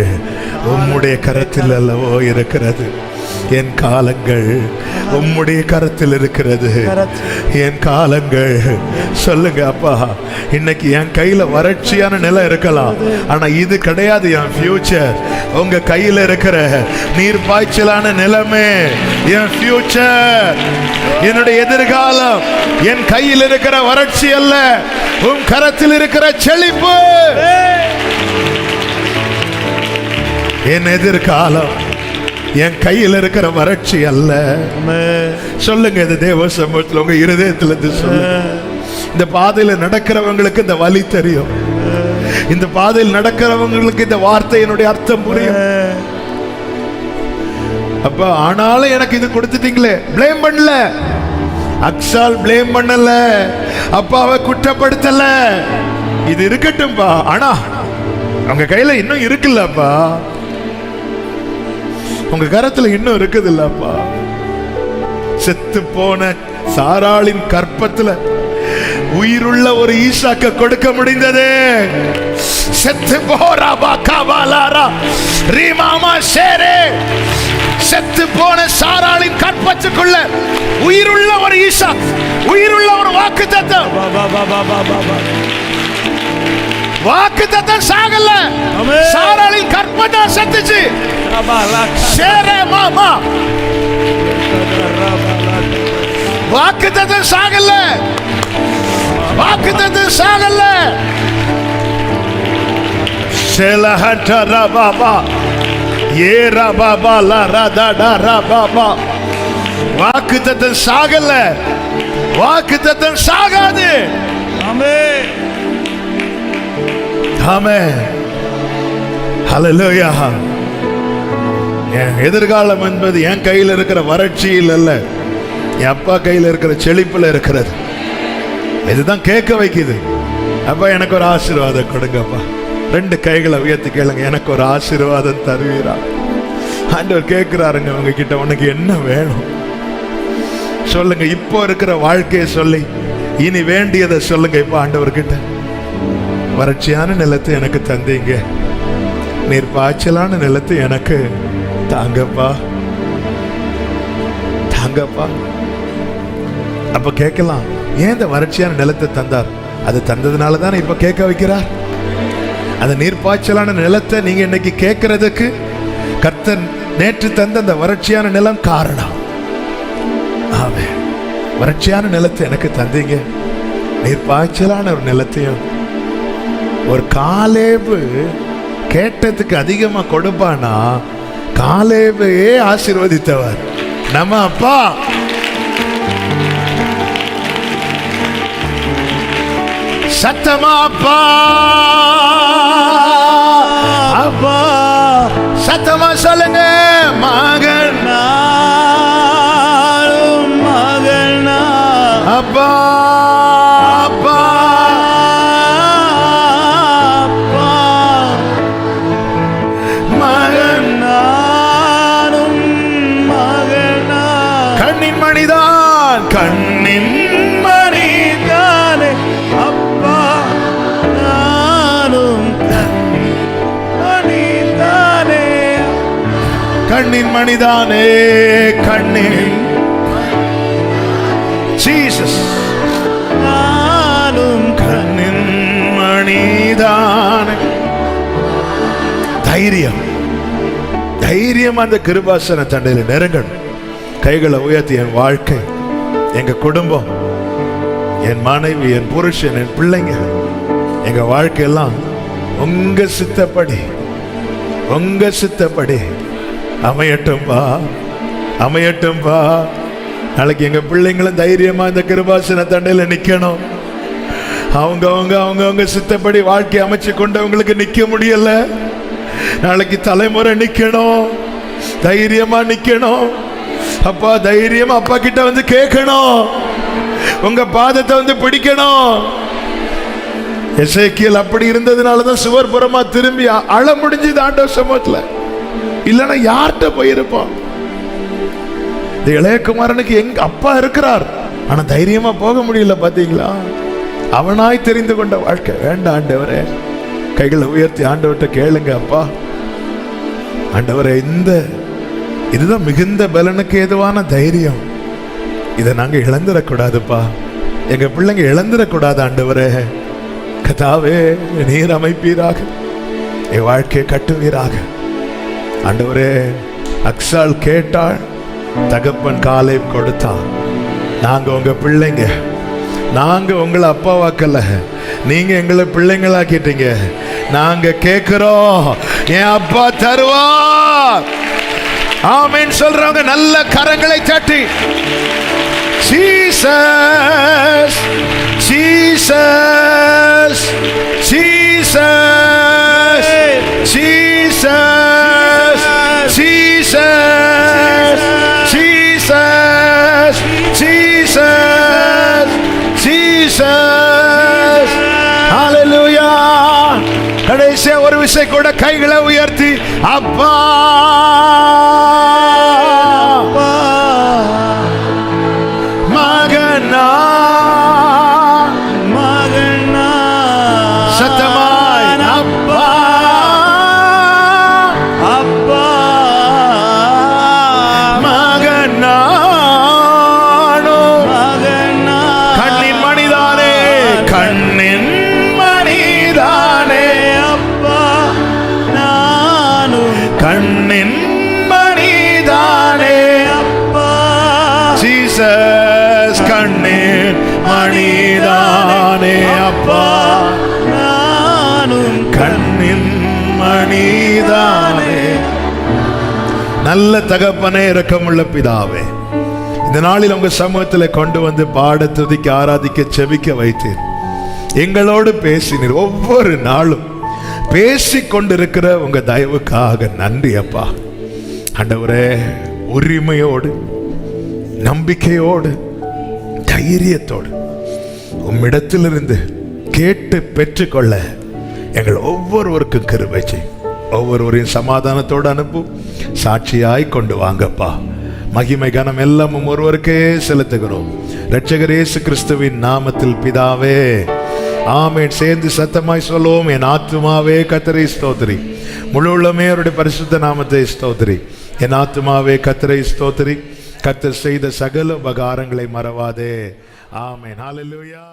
உம்முடைய கரத்தில் அல்லவோ இருக்கிறது, என் காலங்கள் உம்முடைய கரத்தில் இருக்கிறது, என் காலங்கள். சொல்லுங்க, அப்பா இன்னைக்கு என் கையில வறட்சியான நிலம் இருக்கலாம், ஆனா இது கிடையாது என் ஃபியூச்சர். உங்க கையில இருக்கிற நீர் பாய்ச்சலான நிலமே என் ஃபியூச்சர், என்னுடைய எதிர்காலம். என் கையில் இருக்கிற வறட்சி அல்ல, உன் கரத்தில் இருக்கிற செழிப்பு என் எதிர்காலம். என் கையில் இருக்கிற வறட்சி அல்ல. சொல்லுங்க, இது தேவ சமூகத்தில் உங்க இருதயத்துல இருந்து சொல்லுங்க. இந்த பாதையில நடக்கிறவங்களுக்கு இந்த வலி தெரியும், இந்த பாதையில் நடக்கிறவங்களுக்கு இந்த வார்த்தையினுடைய அர்த்தம் புரியும். அப்ப ஆனாலும் எனக்கு இது கொடுத்துட்டீங்களே, பிளேம் பண்ணல, அக்ஸால் பிளேம் பண்ணல, அப்பாவை குற்றப்படுத்தல. இது இருக்கட்டும்பா, ஆனா உங்க கையில இன்னும் இருக்குல்லப்பா, உங்க கரத்துல இன்னும் இருக்குது இல்லப்பா. செத்து போன சாராளின் கற்பத்துல உயிருள்ள ஒரு ஈசாக்க கொடுக்க முடிந்தது. செத்து போறாபா கபாலாரா ரீமாமா ஷேரே, செத்து போன சாராளின் கற்பத்துக்குள்ள உயிருள்ள ஒரு ஈசா, உயிருள்ள ஒரு வாக்குத்தத்தம். வாக்குத்தத்தம் சாகல, சாராளின் கற்பம் செத்துச்சு. ஷேரே மாமா, வாக்குத்தத்தம் சாகல, வாக்குத்தத்தம் சாகல. ஷேலஹட்டரா பாபா ஏரா பாபா லரதடரா பாபா. வாக்குத்தத்தம் சாகல, வாக்குத்தத்தம் சாகாது. ஆமென், ஆமென், ஹல்லேலூயா. என் எதிர்காலம் என்பது என் கையில் இருக்கிற வறட்சியில் அல்ல, என் அப்பா கையில் இருக்கிற செழிப்புல இருக்கிறது. இதுதான் கேட்க வைக்குது. அப்பா எனக்கு ஒரு ஆசீர்வாதம் கொடுங்கப்பா. ரெண்டு கைகளை உயர்த்தி கேளுங்க, எனக்கு ஒரு ஆசீர்வாதம் தருவீரா? ஆண்டவர் கேட்கிறாருங்க உங்ககிட்ட, உனக்கு என்ன வேணும் சொல்லுங்க. இப்போ இருக்கிற வாழ்க்கையை சொல்லி இனி வேண்டியதை சொல்லுங்க. இப்போ ஆண்டவர்கிட்ட, வறட்சியான நிலத்தை எனக்கு தந்தீங்க, நீர் பாய்ச்சலான நிலத்தை எனக்கு தாங்கப்பா, தாங்கப்பா. அப்ப கேட்கலாம், ஏன் இந்த வறட்சியான நிலத்தை தந்தார்? அது தந்ததுனால தானே இப்ப கேட்க வைக்கிறார். அந்த நீர்ப்பாய்ச்சலான நிலத்தை நீங்க இன்னைக்கு கேட்கறதுக்கு கர்த்தர் நேற்று தந்த அந்த வறட்சியான நிலம் காரணம். ஆமே, வறட்சியான நிலத்தை எனக்கு தந்தீங்க, நீர்ப்பாய்ச்சலான ஒரு நிலத்தையும். ஒரு காலேபு கேட்டதுக்கு அதிகமா கொடுப்பானா, காலேபையே ஆசீர்வதித்தவர் நம்ம அப்பா. சத்தமா அப்பா, அப்பா சத்தமா சொல்லுங்க. மகன் மகனா அப்பா, அப்பா மகன் நானும் மகனா. கண்ணின் மணிதான், கண்ணின் மணிதானே அப்பா, நானும் மணிதானே. கண்ணின் மணிதானே, கண்ணின் ஜீசஸ், நானும் கண்ணின் மணிதானே. தைரியம், தைரியம் அந்த கிருபாசன தண்டையில் நெருங்கணும். கைகளை உயர்த்தி, என் வாழ்க்கை, எங்க குடும்பம், என் மனைவி, என் புருஷன், என் பிள்ளைங்க, எங்க வாழ்க்கையெல்லாம் உங்க சித்தப்படி, உங்க சித்தப்படி அமையட்டும்பா, அமையட்டும்பா. நாளைக்கு எங்க பிள்ளைங்களும் தைரியமா இந்த கிருபாசன தண்டையில நிக்கணும். அவங்க சித்தப்படி வாழ்க்கை அமைச்சு கொண்டவங்களுக்கு நிக்க முடியல, நாளைக்கு தலைமுறை நிக்கணும், தைரியமா நிக்கணும். அப்பா தைரியமா அப்பா கிட்ட வந்து கேட்கணும், உங்க பாதத்தை வந்து பிடிக்கணும். எசேக்கியேல் அப்படி இருந்ததுனாலதான் சுவர் புறமா திரும்பி அழ முடிஞ்சது ஆண்டவர் சமூகத்துல. இல்லைன்னா யார்கிட்ட போயிருப்போம்? இந்த இளையகுமாரனுக்கு எங்க அப்பா இருக்கிறார், ஆனா தைரியமா போக முடியல. பாத்தீங்களா? அவனாய் தெரிந்து கொண்ட வாழ்க்கை. வேண்டாம் ஆண்டவரே, கைகளை உயர்த்தி ஆண்டவர்கிட்ட கேளுங்க. அப்பா ஆண்டவரே, இதுதான் மிகுந்த பலனுக்கு ஏதுவான தைரியம். இதை நாங்க இழந்துடக்கூடாதுப்பா. எங்க பிள்ளைங்க இழந்துடக்கூடாது ஆண்டவரே. கர்த்தாவே, நீர் அமைப்பீராக, என் வாழ்க்கையை கட்டுவீராக. ஆண்டவரே, அக்சால் கேட்டாள், தகப்பன் காலேப் கொடுத்தான். நாங்க உங்க பிள்ளைங்க, நாங்க உங்களை அப்பாவாக்கல, நீங்க எங்களை பிள்ளைங்களாக்கிட்டீங்க. நாங்க கேட்கிறோம், என் அப்பா தருவார். ஆமென் சொல்றவங்க நல்ல கரங்களை தட்டி Jesus Jesus Jesus Jesus Jesus Jesus Jesus Jesus. ஹalleluya. கடைசியா ஒரு விஷயம் கூட கைகளை உயர்த்தி அப்பா மகனா மகனா சத்தமாய் அப்பா அப்பா மகனானோ மகனா கண்ணின் மணிதானே, கண்ணின் மணிதானே அப்பா நானும் கண்ணின் மணிதானே அப்பா ஜீசஸ். கண்ணின் மணிதானே அப்பா, நானும் கண்ணின் மணிதானே. நல்ல தகப்பனே, இரக்கமுள்ள பிதாவே, இந்த நாளில் உங்க சமூகத்தில் கொண்டு வந்து பாட, துதிக்க, ஆராதிக்க, செபிக்க வைத்தீர். எங்களோடு பேசினீர். ஒவ்வொரு நாளும் பேசிக் கொண்டிருக்கிற உங்க தயவுக்காக நன்றி அப்பா. ஆண்டவரே, உரிமையோடு, நம்பிக்கையோடு, தைரியத்தோடு உம்மிடத்திலிருந்து கேட்டு பெற்றுக்கொள்ள எங்கள் ஒவ்வொருவருக்கும் கிருபை செய். ஒவ்வொருவரையும் சமாதானத்தோடு அனுப்பும். சாட்சியாய் கொண்டு வாங்கப்பா. மகிமை கனம் எல்லாம் ஒருவருக்கே செலுத்துகிறோம். இரட்சகர் இயேசு கிறிஸ்துவின் நாமத்தில் பிதாவே, ஆமென். சேர்ந்து சத்தமாய் சொல்லுவோம். என் ஆத்துமாவே கர்த்தரை ஸ்தோத்திரி, முழு உள்ளமே அவருடைய பரிசுத்த நாமத்தை ஸ்தோத்திரி. என் ஆத்துமாவே கர்த்தரை ஸ்தோத்திரி, கர்த்தர் செய்த சகல உபகாரங்களை மறவாதே. ஆமென். ஹல்லேலூயா.